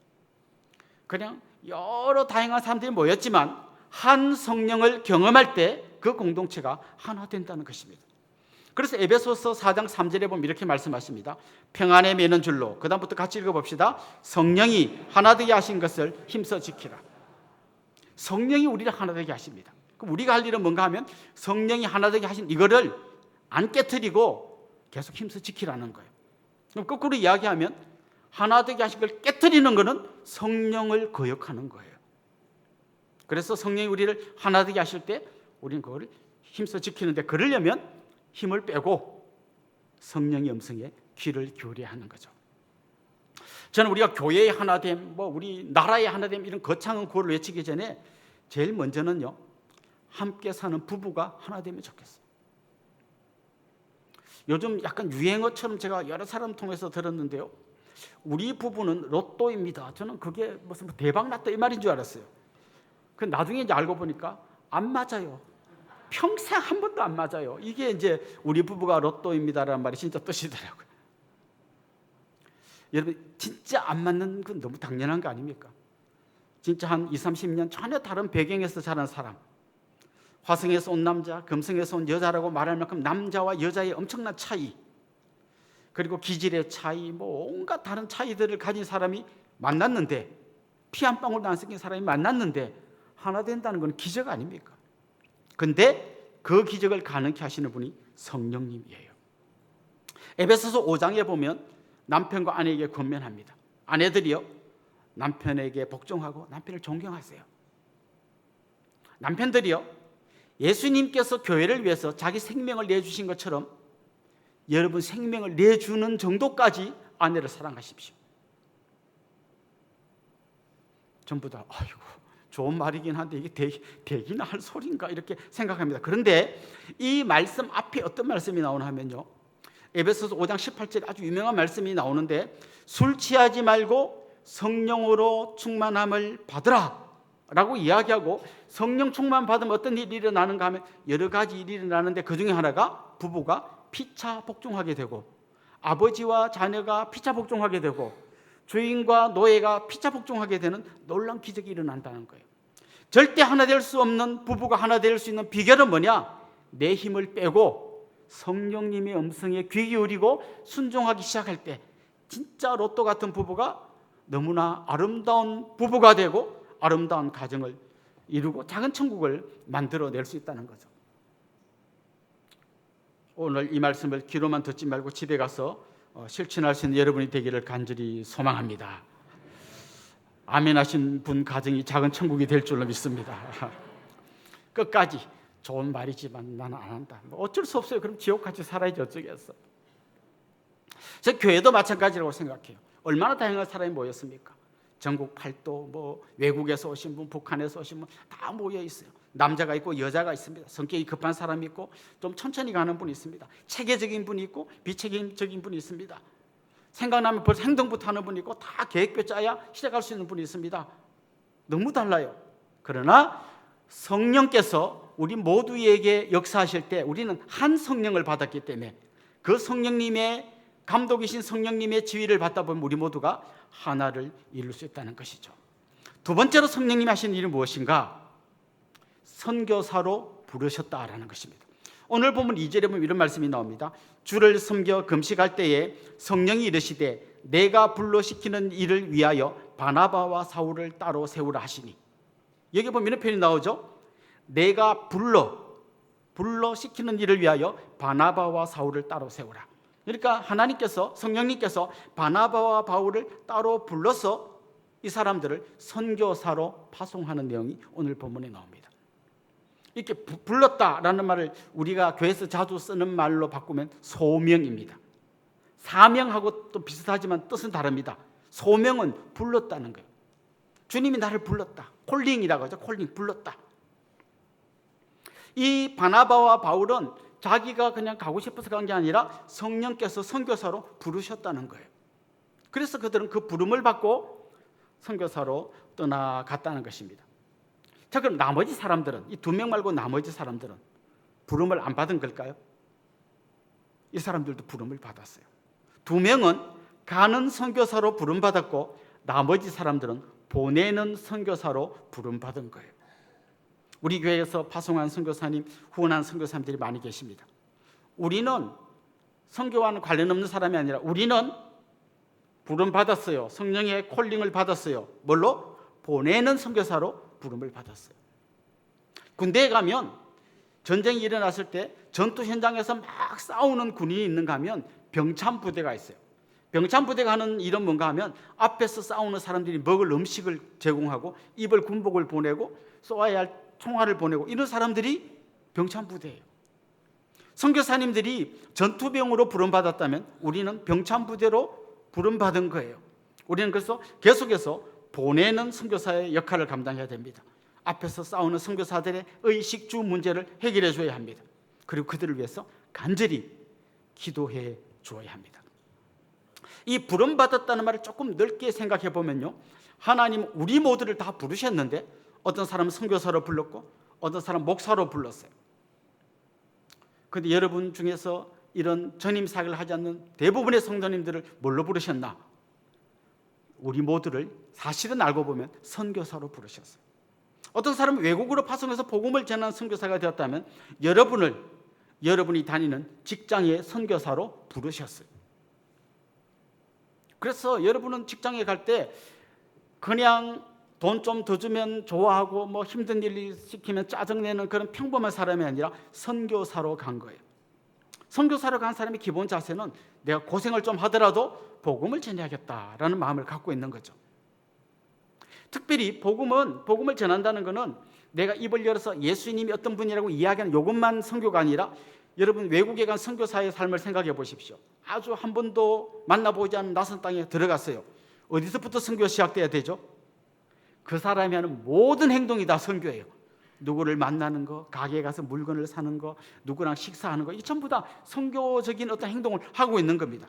그냥 여러 다양한 사람들이 모였지만 한 성령을 경험할 때 그 공동체가 하나 된다는 것입니다. 그래서 에베소서 4장 3절에 보면 이렇게 말씀하십니다. 평안에 매는 줄로, 그 다음부터 같이 읽어봅시다. 성령이 하나 되게 하신 것을 힘써 지키라. 성령이 우리를 하나 되게 하십니다. 그럼 우리가 할 일은 뭔가 하면 성령이 하나 되게 하신 이거를 안 깨트리고 계속 힘써 지키라는 거예요. 그럼 거꾸로 이야기하면 하나 되게 하신 걸 깨트리는 거는 성령을 거역하는 거예요. 그래서 성령이 우리를 하나 되게 하실 때 우리는 그걸 힘써 지키는데, 그러려면 힘을 빼고 성령의 음성에 귀를 기울여야 하는 거죠. 저는 우리가 교회의 하나됨, 뭐 우리 나라의 하나됨, 이런 거창한 구호를 외치기 전에 제일 먼저는요, 함께 사는 부부가 하나 되면 좋겠어요. 요즘 약간 유행어처럼 제가 여러 사람 통해서 들었는데요, 우리 부부는 로또입니다. 저는 그게 무슨 대박 났다 이 말인 줄 알았어요. 그 나중에 이제 알고 보니까 안 맞아요. 평생 한 번도 안 맞아요. 이게 이제 우리 부부가 로또입니다라는 말이 진짜 뜻이더라고요. 여러분, 진짜 안 맞는 건 너무 당연한 거 아닙니까? 진짜 한 20, 30년 전혀 다른 배경에서 자란 사람, 화성에서 온 남자, 금성에서 온 여자라고 말할 만큼 남자와 여자의 엄청난 차이, 그리고 기질의 차이, 뭐 온갖 다른 차이들을 가진 사람이 만났는데, 피 한 방울도 안 섞인 사람이 만났는데 하나 된다는 건 기적 아닙니까? 근데 그 기적을 가능케 하시는 분이 성령님이에요. 에베소서 5장에 보면 남편과 아내에게 권면합니다. 아내들이요, 남편에게 복종하고 남편을 존경하세요. 남편들이요, 예수님께서 교회를 위해서 자기 생명을 내주신 것처럼 여러분 생명을 내주는 정도까지 아내를 사랑하십시오. 전부 다 아이고 좋은 말이긴 한데 이게 되기나 할 소린가 이렇게 생각합니다. 그런데 이 말씀 앞에 어떤 말씀이 나오나 하면요, 에베소서 5장 18절에 아주 유명한 말씀이 나오는데, 술 취하지 말고 성령으로 충만함을 받으라 라고 이야기하고, 성령 충만 받으면 어떤 일이 일어나는가 하면 여러 가지 일이 일어나는데 그 중에 하나가 부부가 피차 복종하게 되고, 아버지와 자녀가 피차 복종하게 되고, 주인과 노예가 피차 복종하게 되는 놀라운 기적이 일어난다는 거예요. 절대 하나 될 수 없는 부부가 하나 될 수 있는 비결은 뭐냐? 내 힘을 빼고 성령님의 음성에 귀 기울이고 순종하기 시작할 때 진짜 로또 같은 부부가 너무나 아름다운 부부가 되고 아름다운 가정을 이루고 작은 천국을 만들어낼 수 있다는 거죠. 오늘 이 말씀을 귀로만 듣지 말고 집에 가서 실천할 수 있는 여러분이 되기를 간절히 소망합니다. 아멘 하신 분 가정이 작은 천국이 될 줄로 믿습니다. 끝까지 좋은 말이지만 나는 안 한다. 뭐 어쩔 수 없어요. 그럼 지옥같이 살아야지 어쩌겠어. 저 교회도 마찬가지라고 생각해요. 얼마나 다양한 사람이 모였습니까? 전국 팔도, 뭐 외국에서 오신 분, 북한에서 오신 분 다 모여 있어요. 남자가 있고 여자가 있습니다. 성격이 급한 사람이 있고 좀 천천히 가는 분이 있습니다. 체계적인 분이 있고 비체계적인 분이 있습니다. 생각나면 벌써 행동부터 하는 분이 있고 다 계획표 짜야 시작할 수 있는 분이 있습니다. 너무 달라요. 그러나 성령께서 우리 모두에게 역사하실 때 우리는 한 성령을 받았기 때문에 그 성령님의 감독이신 성령님의 지휘를 받다 보면 우리 모두가 하나를 이룰 수 있다는 것이죠. 두 번째로 성령님이 하신 일은 무엇인가? 선교사로 부르셨다라는 것입니다. 오늘 보면 2절에 보면 이런 말씀이 나옵니다. 주를 섬겨 금식할 때에 성령이 이르시되 내가 불러시키는 일을 위하여 바나바와 사울을 따로 세우라 하시니. 여기 보면 이런 표현이 나오죠. 내가 불러시키는 일을 위하여 바나바와 사울을 따로 세우라. 그러니까 하나님께서, 성령님께서 바나바와 바울을 따로 불러서 이 사람들을 선교사로 파송하는 내용이 오늘 본문에 나옵니다. 이렇게 불렀다라는 말을 우리가 교회에서 자주 쓰는 말로 바꾸면 소명입니다. 사명하고 또 비슷하지만 뜻은 다릅니다. 소명은 불렀다는 거예요. 주님이 나를 불렀다. 콜링이라고 하죠. 콜링, 불렀다. 이 바나바와 바울은 자기가 그냥 가고 싶어서 간 게 아니라 성령께서 선교사로 부르셨다는 거예요. 그래서 그들은 그 부름을 받고 선교사로 떠나갔다는 것입니다. 자, 그럼 나머지 사람들은, 이 두 명 말고 나머지 사람들은 부름을 안 받은 걸까요? 이 사람들도 부름을 받았어요. 두 명은 가는 선교사로 부름받았고 나머지 사람들은 보내는 선교사로 부름받은 거예요. 우리 교회에서 파송한 선교사님, 후원한 선교사님들이 많이 계십니다. 우리는 선교와는 관련 없는 사람이 아니라 우리는 부름받았어요. 성령의 콜링을 받았어요. 뭘로? 보내는 선교사로 부름을 받았어요. 군대에 가면 전쟁이 일어났을 때 전투 현장에서 막 싸우는 군인이 있는가 하면 병참 부대가 있어요. 병참 부대가 하는 일은 뭔가 하면 앞에서 싸우는 사람들이 먹을 음식을 제공하고 입을 군복을 보내고 쏘아야 할 총알을 보내고 이런 사람들이 병참 부대예요. 선교사님들이 전투병으로 부름받았다면 우리는 병참 부대로 부름받은 거예요. 우리는 그래서 계속해서 보내는 선교사의 역할을 감당해야 됩니다. 앞에서 싸우는 선교사들의 의식주 문제를 해결해 줘야 합니다. 그리고 그들을 위해서 간절히 기도해 주어야 합니다. 이 부름받았다는 말을 조금 넓게 생각해 보면요, 하나님 우리 모두를 다 부르셨는데 어떤 사람은 선교사로 불렀고 어떤 사람은 목사로 불렀어요. 그런데 여러분 중에서 이런 전임 사역을 하지 않는 대부분의 성도님들을 뭘로 부르셨나? 우리 모두를 사실은 알고 보면 선교사로 부르셨어요. 어떤 사람은 외국으로 파송해서 복음을 전하는 선교사가 되었다면 여러분이 다니는 직장의 선교사로 부르셨어요. 그래서 여러분은 직장에 갈 때 그냥 돈 좀 더 주면 좋아하고 뭐 힘든 일 시키면 짜증내는 그런 평범한 사람이 아니라 선교사로 간 거예요. 선교사로 간 사람의 기본 자세는 내가 고생을 좀 하더라도 복음을 전해야겠다라는 마음을 갖고 있는 거죠. 특별히 복음을 전한다는 것은 내가 입을 열어서 예수님이 어떤 분이라고 이야기하는 이것만 선교가 아니라 여러분 외국에 간 선교사의 삶을 생각해 보십시오. 아주 한 번도 만나보지 않은 낯선 땅에 들어갔어요. 어디서부터 선교가 시작돼야 되죠? 그 사람이 하는 모든 행동이 다 선교예요. 누구를 만나는 거, 가게에 가서 물건을 사는 거, 누구랑 식사하는 거, 이 전부 다 선교적인 어떤 행동을 하고 있는 겁니다.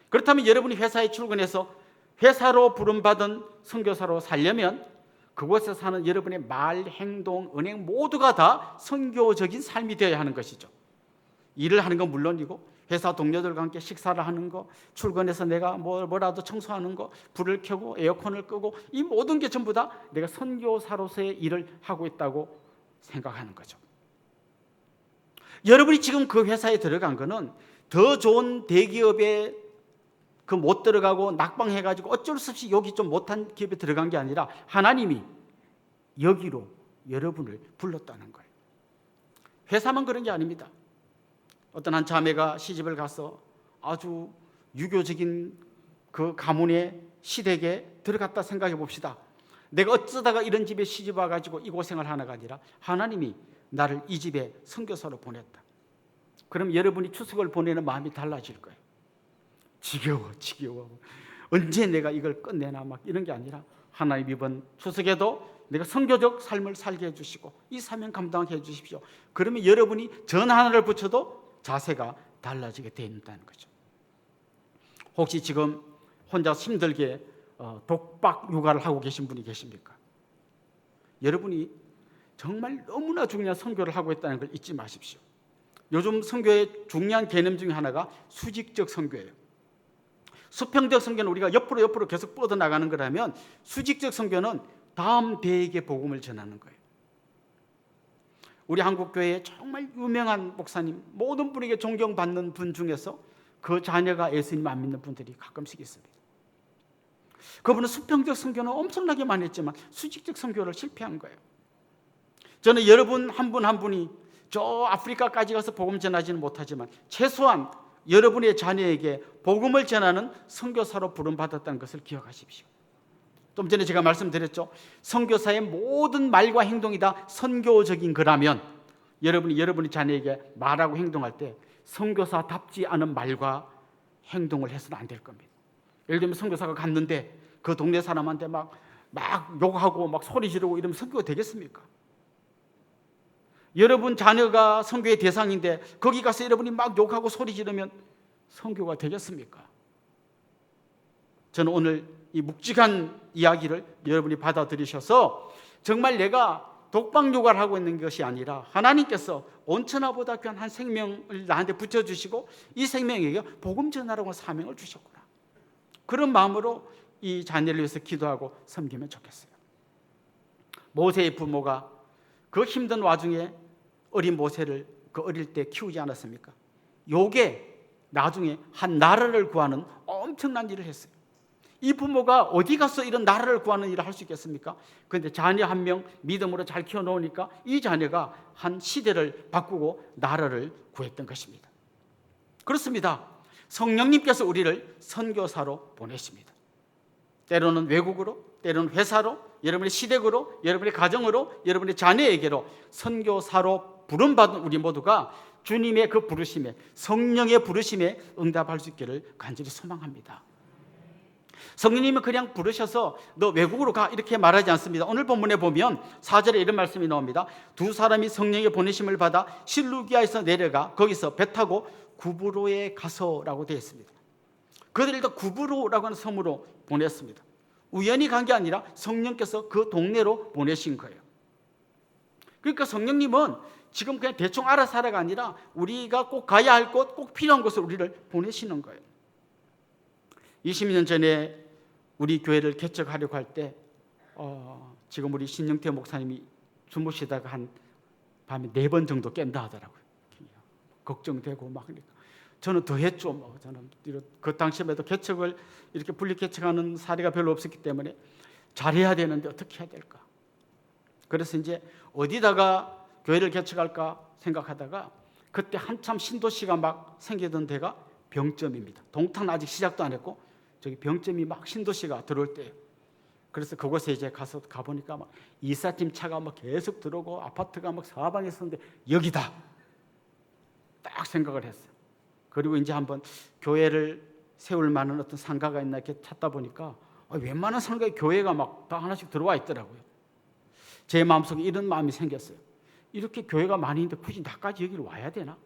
그렇다면 여러분이 회사에 출근해서 회사로 부름받은 선교사로 살려면 그곳에서 사는 여러분의 말, 행동, 은행 모두가 다 선교적인 삶이 되어야 하는 것이죠. 일을 하는 건 물론이고 회사 동료들과 함께 식사를 하는 거, 출근해서 내가 뭐라도 청소하는 거, 불을 켜고 에어컨을 끄고 이 모든 게 전부 다 내가 선교사로서의 일을 하고 있다고 생각하는 거죠. 여러분이 지금 그 회사에 들어간 거는 더 좋은 대기업에 그 못 들어가고 낙방해가지고 어쩔 수 없이 여기 좀 못한 기업에 들어간 게 아니라 하나님이 여기로 여러분을 불렀다는 거예요. 회사만 그런 게 아닙니다. 어떤 한 자매가 시집을 가서 아주 유교적인 그 가문의 시댁에 들어갔다 생각해 봅시다. 내가 어쩌다가 이런 집에 시집 와가지고 이 고생을 하나가 아니라 하나님이 나를 이 집에 선교사로 보냈다. 그럼 여러분이 추석을 보내는 마음이 달라질 거예요. 지겨워. 언제 내가 이걸 끝내나 막 이런 게 아니라 하나님 이번 추석에도 내가 선교적 삶을 살게 해주시고 이 사명 감당하게 해주십시오. 그러면 여러분이 전 하나를 붙여도 자세가 달라지게 된다는 거죠. 혹시 지금 혼자 힘들게 독박 육아를 하고 계신 분이 계십니까? 여러분이 정말 너무나 중요한 선교를 하고 있다는 걸 잊지 마십시오. 요즘 선교의 중요한 개념 중에 하나가 수직적 선교예요. 수평적 선교는 우리가 옆으로 계속 뻗어나가는 거라면 수직적 선교는 다음 대에게 복음을 전하는 거예요. 우리 한국교회에 정말 유명한 목사님, 모든 분에게 존경받는 분 중에서 그 자녀가 예수님 안 믿는 분들이 가끔씩 있습니다. 그분은 수평적 선교는 엄청나게 많이 했지만 수직적 선교를 실패한 거예요. 저는 여러분 한 분 한 분이 저 아프리카까지 가서 복음 전하지는 못하지만 최소한 여러분의 자녀에게 복음을 전하는 선교사로 부름받았다는 것을 기억하십시오. 좀 전에 제가 말씀드렸죠. 선교사의 모든 말과 행동이 다 선교적인 거라면 여러분이 여러분의 자녀에게 말하고 행동할 때 선교사답지 않은 말과 행동을 해서는 안 될 겁니다. 예를 들면 선교사가 갔는데 그 동네 사람한테 막 욕하고 막 소리 지르고 이러면 선교가 되겠습니까? 여러분 자녀가 선교의 대상인데 거기 가서 여러분이 막 욕하고 소리 지르면 선교가 되겠습니까? 저는 오늘 이 묵직한 이야기를 여러분이 받아들이셔서 정말 내가 독박 육아를 하고 있는 것이 아니라 하나님께서 온천하보다 귀한 한 생명을 나한테 붙여주시고 이 생명에게 복음 전하라고 사명을 주셨구나. 그런 마음으로 이 자녀를 위해서 기도하고 섬기면 좋겠어요. 모세의 부모가 그 힘든 와중에 어린 모세를 그 어릴 때 키우지 않았습니까? 요게 나중에 한 나라를 구하는 엄청난 일을 했어요. 이 부모가 어디 가서 이런 나라를 구하는 일을 할 수 있겠습니까? 그런데 자녀 한 명 믿음으로 잘 키워놓으니까 이 자녀가 한 시대를 바꾸고 나라를 구했던 것입니다. 그렇습니다. 성령님께서 우리를 선교사로 보내십니다. 때로는 외국으로, 때로는 회사로, 여러분의 시댁으로, 여러분의 가정으로, 여러분의 자녀에게로 선교사로 부름받은 우리 모두가 주님의 그 부르심에, 성령의 부르심에 응답할 수 있기를 간절히 소망합니다. 성령님은 그냥 부르셔서 너 외국으로 가 이렇게 말하지 않습니다. 오늘 본문에 보면 4절에 이런 말씀이 나옵니다. 두 사람이 성령의 보내심을 받아 실루기아에서 내려가 거기서 배 타고 구브로에 가서라고 되어 있습니다. 그들을 다 구브로라고 하는 섬으로 보냈습니다. 우연히 간 게 아니라 성령께서 그 동네로 보내신 거예요. 그러니까 성령님은 지금 그냥 대충 알아서 하라가 아니라 우리가 꼭 가야 할 곳, 꼭 필요한 곳을 우리를 보내시는 거예요. 20년 전에 우리 교회를 개척하려고 할 때 지금 우리 신영태 목사님이 주무시다가 한 밤에 4번 정도 깬다 하더라고요. 걱정되고 막 그러니까 저는 더 했죠. 뭐 저는 그 당시에도 개척을 이렇게 분리 개척하는 사례가 별로 없었기 때문에 잘해야 되는데 어떻게 해야 될까? 그래서 이제 어디다가 교회를 개척할까 생각하다가 그때 한참 신도시가 막 생기던 데가 병점입니다. 동탄 아직 시작도 안 했고 저기 병점이 막 신도시가 들어올 때예요. 그래서 그곳에 이제 가보니까 막 이삿짐 차가 막 계속 들어오고 아파트가 막 사방에 있었는데 여기다 딱 생각을 했어요. 그리고 이제 한번 교회를 세울 만한 어떤 상가가 있나 이렇게 찾다 보니까 웬만한 상가에 교회가 막 다 하나씩 들어와 있더라고요. 제 마음속에 이런 마음이 생겼어요. 이렇게 교회가 많이 있는데 굳이 나까지 여기를 와야 되나?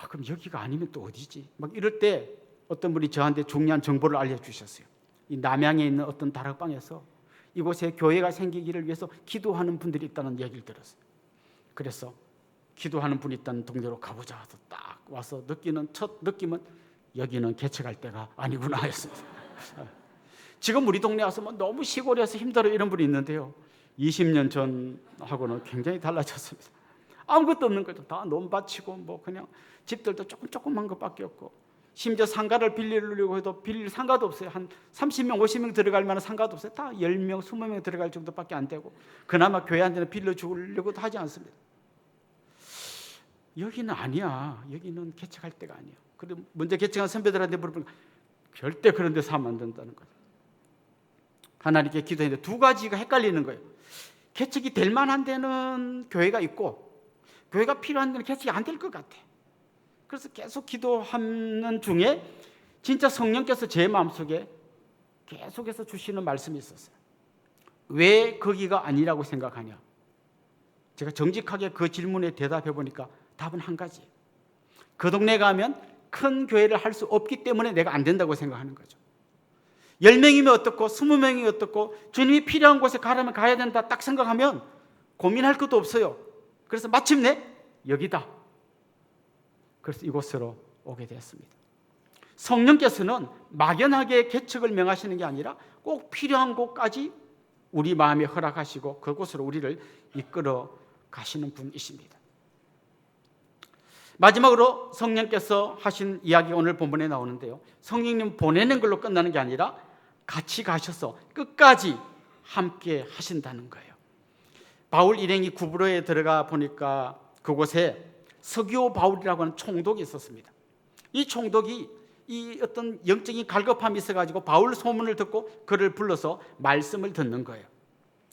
그럼 여기가 아니면 또 어디지? 막 이럴 때 어떤 분이 저한테 중요한 정보를 알려주셨어요. 이 남양에 있는 어떤 다락방에서 이곳에 교회가 생기기를 위해서 기도하는 분들이 있다는 얘기를 들었어요. 그래서 기도하는 분이 있다는 동네로 가보자 해서 딱 와서 느끼는 첫 느낌은 여기는 개척할 때가 아니구나 했습니다. 지금 우리 동네 와서 뭐 너무 시골이어서 힘들어 이런 분이 있는데요. 20년 전하고는 굉장히 달라졌습니다. 아무것도 없는 거죠. 다 논밭이고 뭐 그냥 집들도 조그만 것밖에 없고 심지어 상가를 빌리려고 해도 빌릴 상가도 없어요. 한 30명, 50명 들어갈 만한 상가도 없어요. 다 10명, 20명 들어갈 정도밖에 안 되고 그나마 교회한테는 빌려주려고도 하지 않습니다. 여기는 아니야. 여기는 개척할 때가 아니야. 그리고 먼저 개척한 선배들한테 물어보면 절대 그런 데서 하면 안 된다는 거예요. 하나님께 기도했는데 두 가지가 헷갈리는 거예요. 개척이 될 만한 데는 교회가 있고 교회가 필요한 데는 개척이 안 될 것 같아. 그래서 계속 기도하는 중에 진짜 성령께서 제 마음속에 계속해서 주시는 말씀이 있었어요. 왜 거기가 아니라고 생각하냐? 제가 정직하게 그 질문에 대답해 보니까 답은 한 가지. 그 동네 가면 큰 교회를 할 수 없기 때문에 내가 안 된다고 생각하는 거죠. 10명이면 어떻고 20명이 어떻고 주님이 필요한 곳에 가려면 가야 된다 딱 생각하면 고민할 것도 없어요. 그래서 마침내 여기다. 그래서 이곳으로 오게 되었습니다. 성령께서는 막연하게 개척을 명하시는 게 아니라 꼭 필요한 곳까지 우리 마음에 허락하시고 그곳으로 우리를 이끌어 가시는 분이십니다. 마지막으로 성령께서 하신 이야기가 오늘 본문에 나오는데요. 성령님 보내는 걸로 끝나는 게 아니라 같이 가셔서 끝까지 함께 하신다는 거예요. 바울 일행이 구브로에 들어가 보니까 그곳에 서기오 바울이라고 하는 총독이 있었습니다. 이 총독이 이 어떤 영적인 갈급함이 있어가지고 바울 소문을 듣고 그를 불러서 말씀을 듣는 거예요.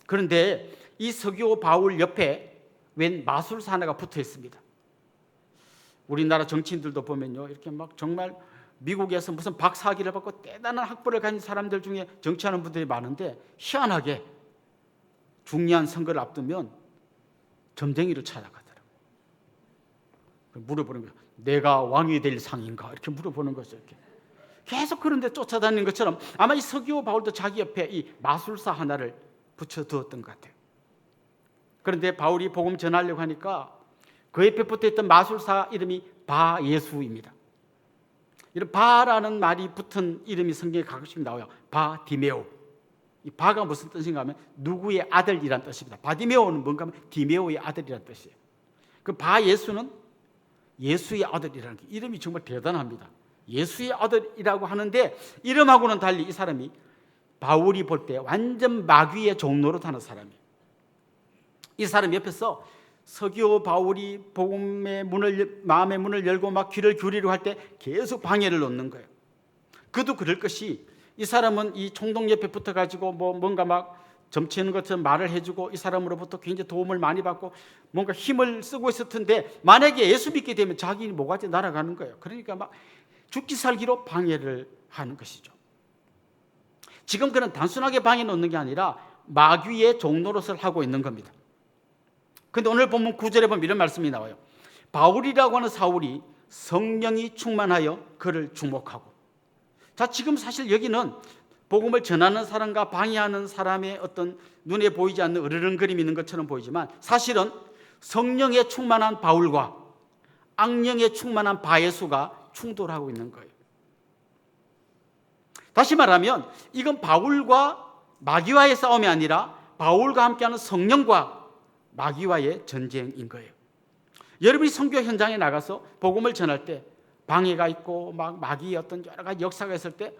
그런데 이 서기오 바울 옆에 웬 마술사 하나가 붙어 있습니다. 우리나라 정치인들도 보면요, 이렇게 막 정말 미국에서 무슨 박사학위를 받고 대단한 학벌을 가진 사람들 중에 정치하는 분들이 많은데 희한하게 중요한 선거를 앞두면 점쟁이를 찾아가더라고요. 물어보는 거예요. 내가 왕이 될 상인가? 이렇게 물어보는 거죠. 이렇게. 계속 그런 데 쫓아다니는 것처럼 아마 이 서기오 바울도 자기 옆에 이 마술사 하나를 붙여두었던 것 같아요. 그런데 바울이 복음 전하려고 하니까 그 옆에 붙어있던 마술사 이름이 바예수입니다. 이런 바라는 말이 붙은 이름이 성경에 가끔씩 나와요. 바디메오. 이 바가 무슨 뜻인가 하면 누구의 아들이란 뜻입니다. 바디메오는 뭔가 하면 디메오의 아들이란 뜻이에요. 그 바예수는 예수의 아들이라는 게 이름이 정말 대단합니다. 예수의 아들이라고 하는데 이름하고는 달리 이 사람이 바울이 볼 때 완전 마귀의 종로로 타는 사람이에요. 이 사람 옆에서 서기오 바울이 복음의 문을, 마음의 문을 열고 막 귀를 기울이려고 할 때 계속 방해를 놓는 거예요. 그도 그럴 것이 이 사람은 이 총독 옆에 붙어가지고 뭔가 막 점치는 것처럼 말을 해주고 이 사람으로부터 굉장히 도움을 많이 받고 뭔가 힘을 쓰고 있을 텐데 만약에 예수 믿게 되면 자기 모가지 날아가는 거예요. 그러니까 막 죽기 살기로 방해를 하는 것이죠. 지금 그는 단순하게 방해 놓는 게 아니라 마귀의 종노릇을 하고 있는 겁니다. 그런데 오늘 본문 9절에 보면 이런 말씀이 나와요. 바울이라고 하는 사울이 성령이 충만하여 그를 주목하고. 자, 지금 사실 여기는 복음을 전하는 사람과 방해하는 사람의 어떤 눈에 보이지 않는 으르렁거림이 있는 것처럼 보이지만 사실은 성령에 충만한 바울과 악령에 충만한 바예수가 충돌하고 있는 거예요. 다시 말하면 이건 바울과 마귀와의 싸움이 아니라 바울과 함께하는 성령과 마귀와의 전쟁인 거예요. 여러분이 선교 현장에 나가서 복음을 전할 때 방해가 있고 막 마귀의 어떤 여러 가지 역사가 있을 때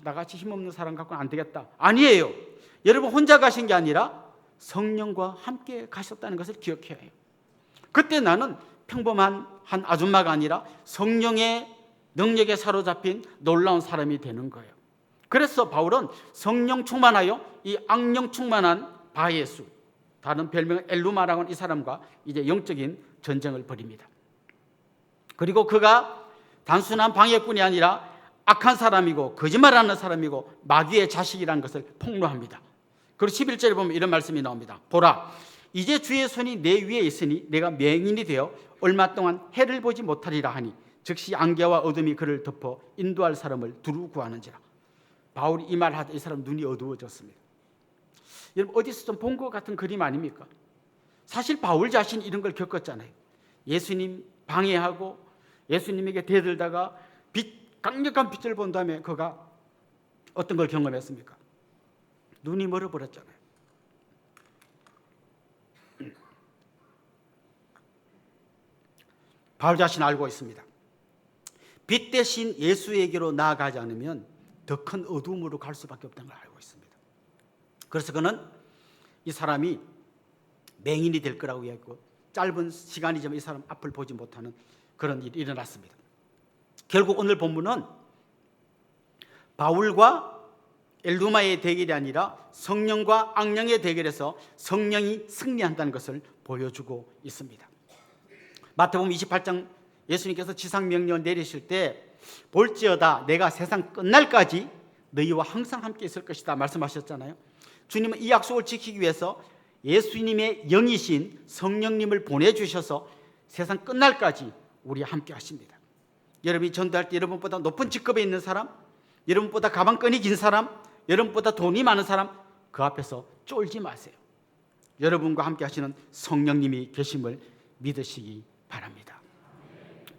나같이 힘없는 사람 갖고는 안 되겠다. 아니에요. 여러분 혼자 가신 게 아니라 성령과 함께 가셨다는 것을 기억해야 해요. 그때 나는 평범한 한 아줌마가 아니라 성령의 능력에 사로잡힌 놀라운 사람이 되는 거예요. 그래서 바울은 성령 충만하여 이 악령 충만한 바예수, 다른 별명 엘루마라고 하는 이 사람과 이제 영적인 전쟁을 벌입니다. 그리고 그가 단순한 방해꾼이 아니라 악한 사람이고 거짓말하는 사람이고 마귀의 자식이라는 것을 폭로합니다. 그리고 11절에 보면 이런 말씀이 나옵니다. 보라, 이제 주의 손이 내 위에 있으니 내가 맹인이 되어 얼마 동안 해를 보지 못하리라 하니 즉시 안개와 어둠이 그를 덮어 인도할 사람을 두루 구하는지라. 바울이 이 말을 하자 이 사람 눈이 어두워졌습니다. 여러분 어디서 좀 본 것 같은 그림 아닙니까? 사실 바울 자신이 이런 걸 겪었잖아요. 예수님 방해하고 예수님에게 대들다가 강력한 빛을 본 다음에 그가 어떤 걸 경험했습니까? 눈이 멀어버렸잖아요. 바울 자신 알고 있습니다. 빛 대신 예수에게로 나아가지 않으면 더 큰 어둠으로 갈 수밖에 없다는 걸 알고 있습니다. 그래서 그는 이 사람이 맹인이 될 거라고 이야기했고, 짧은 시간이지만 이 사람 앞을 보지 못하는 그런 일이 일어났습니다. 결국 오늘 본문은 바울과 엘루마의 대결이 아니라 성령과 악령의 대결에서 성령이 승리한다는 것을 보여주고 있습니다. 마태복음 28장 예수님께서 지상명령을 내리실 때 볼지어다 내가 세상 끝날까지 너희와 항상 함께 있을 것이다 말씀하셨잖아요. 주님은 이 약속을 지키기 위해서 예수님의 영이신 성령님을 보내주셔서 세상 끝날까지 우리와 함께 하십니다. 여러분이 전도할 때 여러분보다 높은 직급에 있는 사람, 여러분보다 가방끈이 긴 사람, 여러분보다 돈이 많은 사람, 그 앞에서 쫄지 마세요. 여러분과 함께 하시는 성령님이 계심을 믿으시기 바랍니다.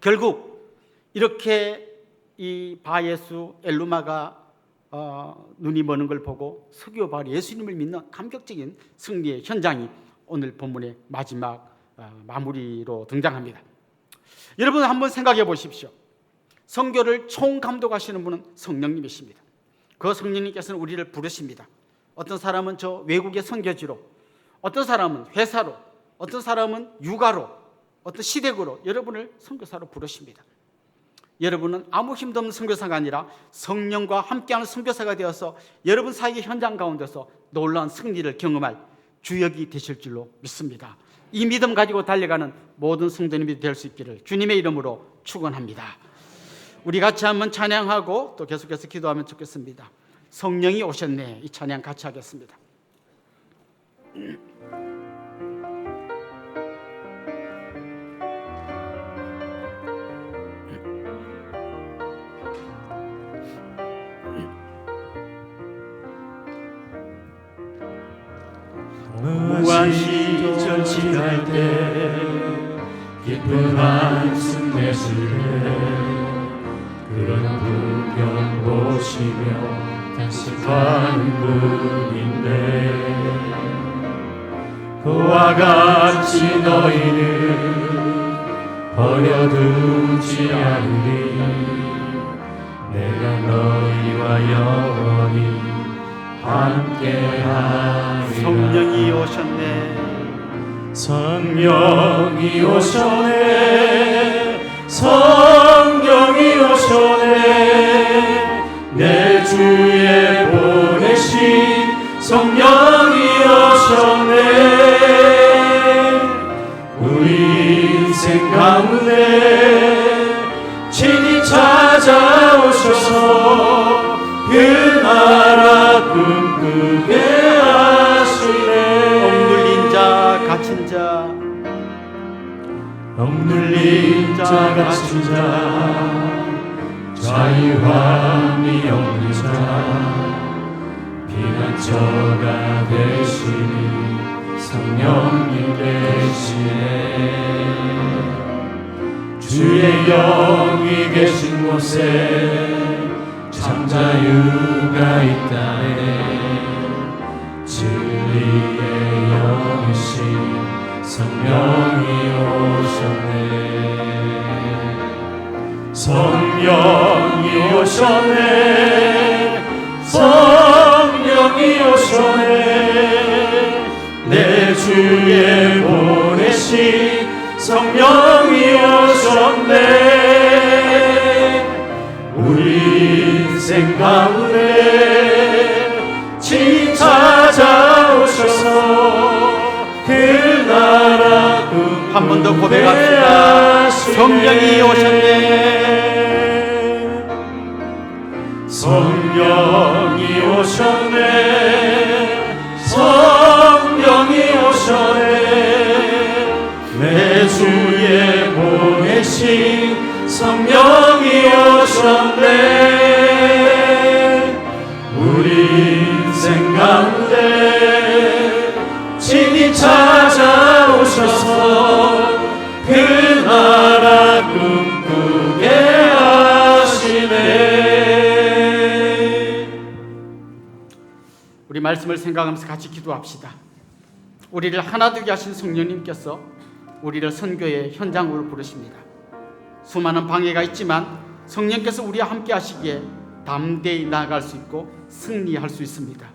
결국 이렇게 이 바예수 엘루마가 눈이 머는 걸 보고 서기오 바울이 예수님을 믿는 감격적인 승리의 현장이 오늘 본문의 마지막 마무리로 등장합니다. 여러분 한번 생각해 보십시오. 선교를 총감독하시는 분은 성령님이십니다. 그 성령님께서는 우리를 부르십니다. 어떤 사람은 저 외국의 선교지로, 어떤 사람은 회사로, 어떤 사람은 육아로, 어떤 시댁으로 여러분을 선교사로 부르십니다. 여러분은 아무 힘도 없는 선교사가 아니라 성령과 함께하는 선교사가 되어서 여러분 사역의 현장 가운데서 놀라운 승리를 경험할 주역이 되실 줄로 믿습니다. 이 믿음 가지고 달려가는 모든 성도님이 될 수 있기를 주님의 이름으로 축원합니다. 우리 같이 한번 찬양하고 또 계속해서 기도하면 좋겠습니다. 성령이 오셨네, 이 찬양 같이 하겠습니다. 무한 시절 지날 때 깊은 한숨 내쉴 때 그런 풍경 보시며 단식하는 분인데 그와 같이 너희는 버려두지 않으리 내가 너희와 영원히 함께하리라. 성령이 오셨네, 성령이 오셨네, 성령이 오셨네, 내 주에 보내신 성령이 오셨네. 우리 인생 가운데 친히 찾아오셔서 그 나라 꿈꾸게 하시네. 억눌린 자, 갇힌 자, 억눌린 자, 갇힌 자, 자유함이 없는 자, 피난처가 되시니 성령님 되시네. 주의 영이 계신 곳에 참 자유가 있다네. 진리의 영이신 성령이 오셨네. 성령이 오셨네, 성령이 오셨네, 내 주에 보내신 성령이 오셨네. 우리 인생 가운데 친히 찾아오셔서 그 나라 한 번 더 고백합시다. 성령이 오셨네, 성령이 오셨네, 성령이 오셨네, 내 주에 보내신 성령이 오셨네. 우리 인생 가운데 친히 찾아오셔서 그 나라 꿈꾸게 하시네. 우리 말씀을 생각하면서 같이 기도합시다. 우리를 하나 되게 하신 성령님께서 우리를 선교의 현장으로 부르십니다. 수많은 방해가 있지만 성령께서 우리와 함께 하시기에 담대히 나아갈 수 있고 승리할 수 있습니다.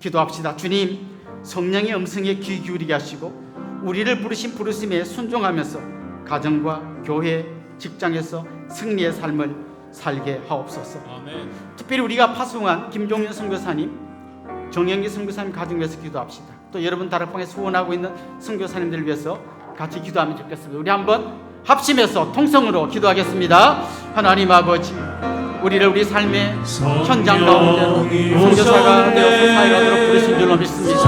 기도합시다. 주님, 성령의 음성에 귀 기울이게 하시고 우리를 부르신 부르심에 순종하면서 가정과 교회, 직장에서 승리의 삶을 살게 하옵소서. 아멘. 특별히 우리가 파송한 김종윤 선교사님, 정영기 선교사님 가정 위해서 기도합시다. 또 여러분 다락방에 소원하고 있는 선교사님들을 위해서 같이 기도하면 좋겠습니다. 우리 한번 합심해서 통성으로 기도하겠습니다. 하나님 아버지, 우리를 우리 삶의 현장 가운데로 선교사가 되어서 사역하도록 부르신 줄로 믿습니다.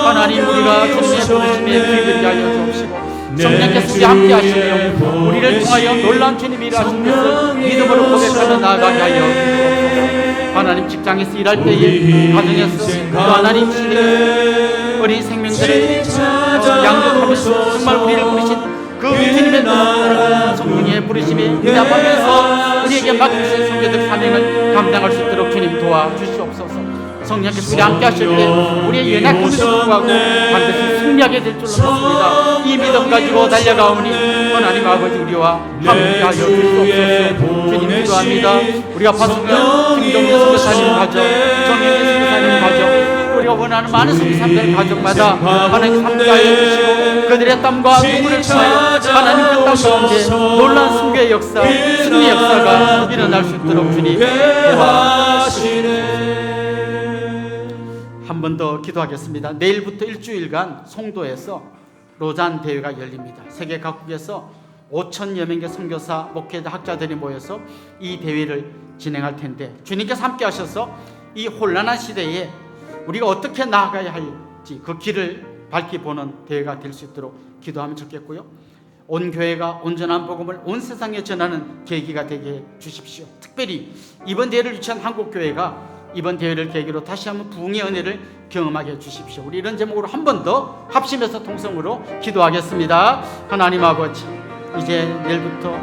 하나님, 우리가 주님의 부르심에 귀 기울이게 하여 주옵시고 성령께서 우리 함께 하시며 우리를 통하여 놀라운 주님이 일하신 것을 믿음으로 고백하며 나아가게 하여 주옵소서. 하나님, 직장에서 일할 때에, 가정에서 또 하나님 시대에 어린 생명들을 양육하면서 정말 우리를 부르신 그 주님의 성령의 부르심에 응답하면서 우리에게 맡기신 성교적 사명을 감당할 수 있도록 주님 도와주시옵소서. 성령께서 우리 함께 하실 때 우리의 연약함에도 불구하고 반드시 승리하게 될 줄로 믿습니다. 이 믿음 가지고 달려가오니 하나님 아버지, 우리와 함께 하여 주시옵소서. 주님 기도합니다. 우리가 파송한 김종민 선교사님 가정, 정영희 선교사님 가정, 우리가 원하는 많은 선교사님들 가정마다 하나님 함께하여 주시고 그들의 땀과 눈물을 통하여 하나님 그 땅 가운데 놀라운 승리의 역사, 승리의 역사가 일어날 수 있도록 주님 도와주시옵소서. 한 번 더 기도하겠습니다. 내일부터 일주일간 송도에서 로잔 대회가 열립니다. 세계 각국에서 5천여 명의 선교사, 목회자, 학자들이 모여서 이 대회를 진행할 텐데 주님께서 함께 하셔서 이 혼란한 시대에 우리가 어떻게 나아가야 할지 그 길을 밝히 보는 대회가 될 수 있도록 기도하면 좋겠고요. 온 교회가 온전한 복음을 온 세상에 전하는 계기가 되게 해 주십시오. 특별히 이번 대회를 유치한 한국교회가 이번 대회를 계기로 다시 한번 부흥의 은혜를 경험하게 해 주십시오. 우리 이런 제목으로 한 번 더 합심해서 통성으로 기도하겠습니다. 하나님 아버지, 이제 내일부터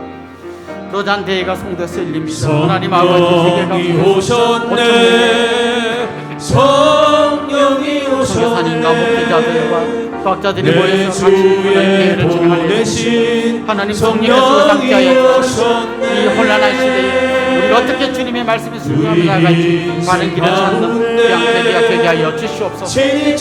로잔 대회가 송도에서 열립니다. 하나님 아버지, 세계 각국에서 오셨네. 성령이 선교사님과 오셨네. 목회자들과 과학자들이 모여서 같이 대회를 진행하려 합니다. 하나님, 성령께서 함께하여 주시옵소서. 이 혼란한 시대에 우리가 어떻게 주님의 말씀에 순종하며 나아갈지 바른 길을 찾는 양태기가 되게 하여 주시옵소서.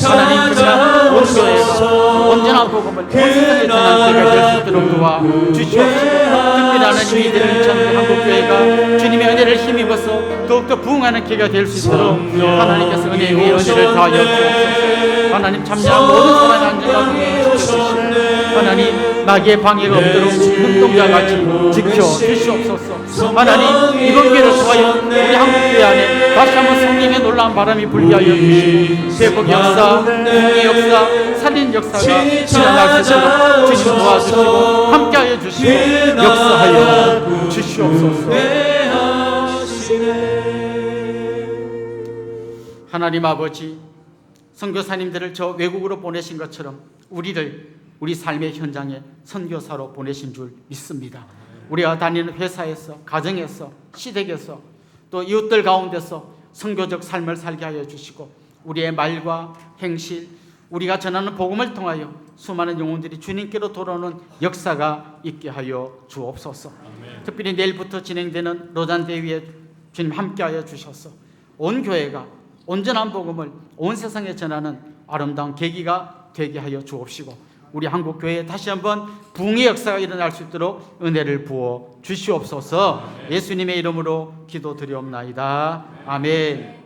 하나님, 그러나 온 교회가 온전한 복음을 온 세상에 전하는 교회가 될 수 있도록 도와주시옵소서. 특별히 하나님, 이들을 찾는 한국교회가 주님의 은혜를 힘입어서 더욱더 부흥하는 교회가 될 수 있도록 하나님께서 은혜 위에 은혜를 더하여 주옵소서. 하나님, 참여한 모든 사람의 안전과 건강을 지켜주시고 하나님, 마귀의 방해가 없도록 눈동자같이 지켜주시옵소서. 하나님, 이번 기회를 통하여 우리 한국교회 안에 다시 한번 성령의 놀라운 바람이 불게 하여 주시고 회복 역사, 부흥의 역사, 살린 역사가 일어날 수 있도록 주님 도와주시고 함께하여 주시고 역사하여 주시옵소서. 하나님 아버지, 선교사님들을 저 외국으로 보내신 것처럼 우리 삶의 현장에 선교사로 보내신 줄 믿습니다. 우리가 다니는 회사에서, 가정에서, 시댁에서 또 이웃들 가운데서 선교적 삶을 살게 하여 주시고 우리의 말과 행실, 우리가 전하는 복음을 통하여 수많은 영혼들이 주님께로 돌아오는 역사가 있게 하여 주옵소서. 특별히 내일부터 진행되는 로잔 대회에 주님 함께하여 주셔서 온 교회가 온전한 복음을 온 세상에 전하는 아름다운 계기가 되게 하여 주옵시고 우리 한국교회에 다시 한번 부흥의 역사가 일어날 수 있도록 은혜를 부어 주시옵소서. 예수님의 이름으로 기도드리옵나이다. 아멘.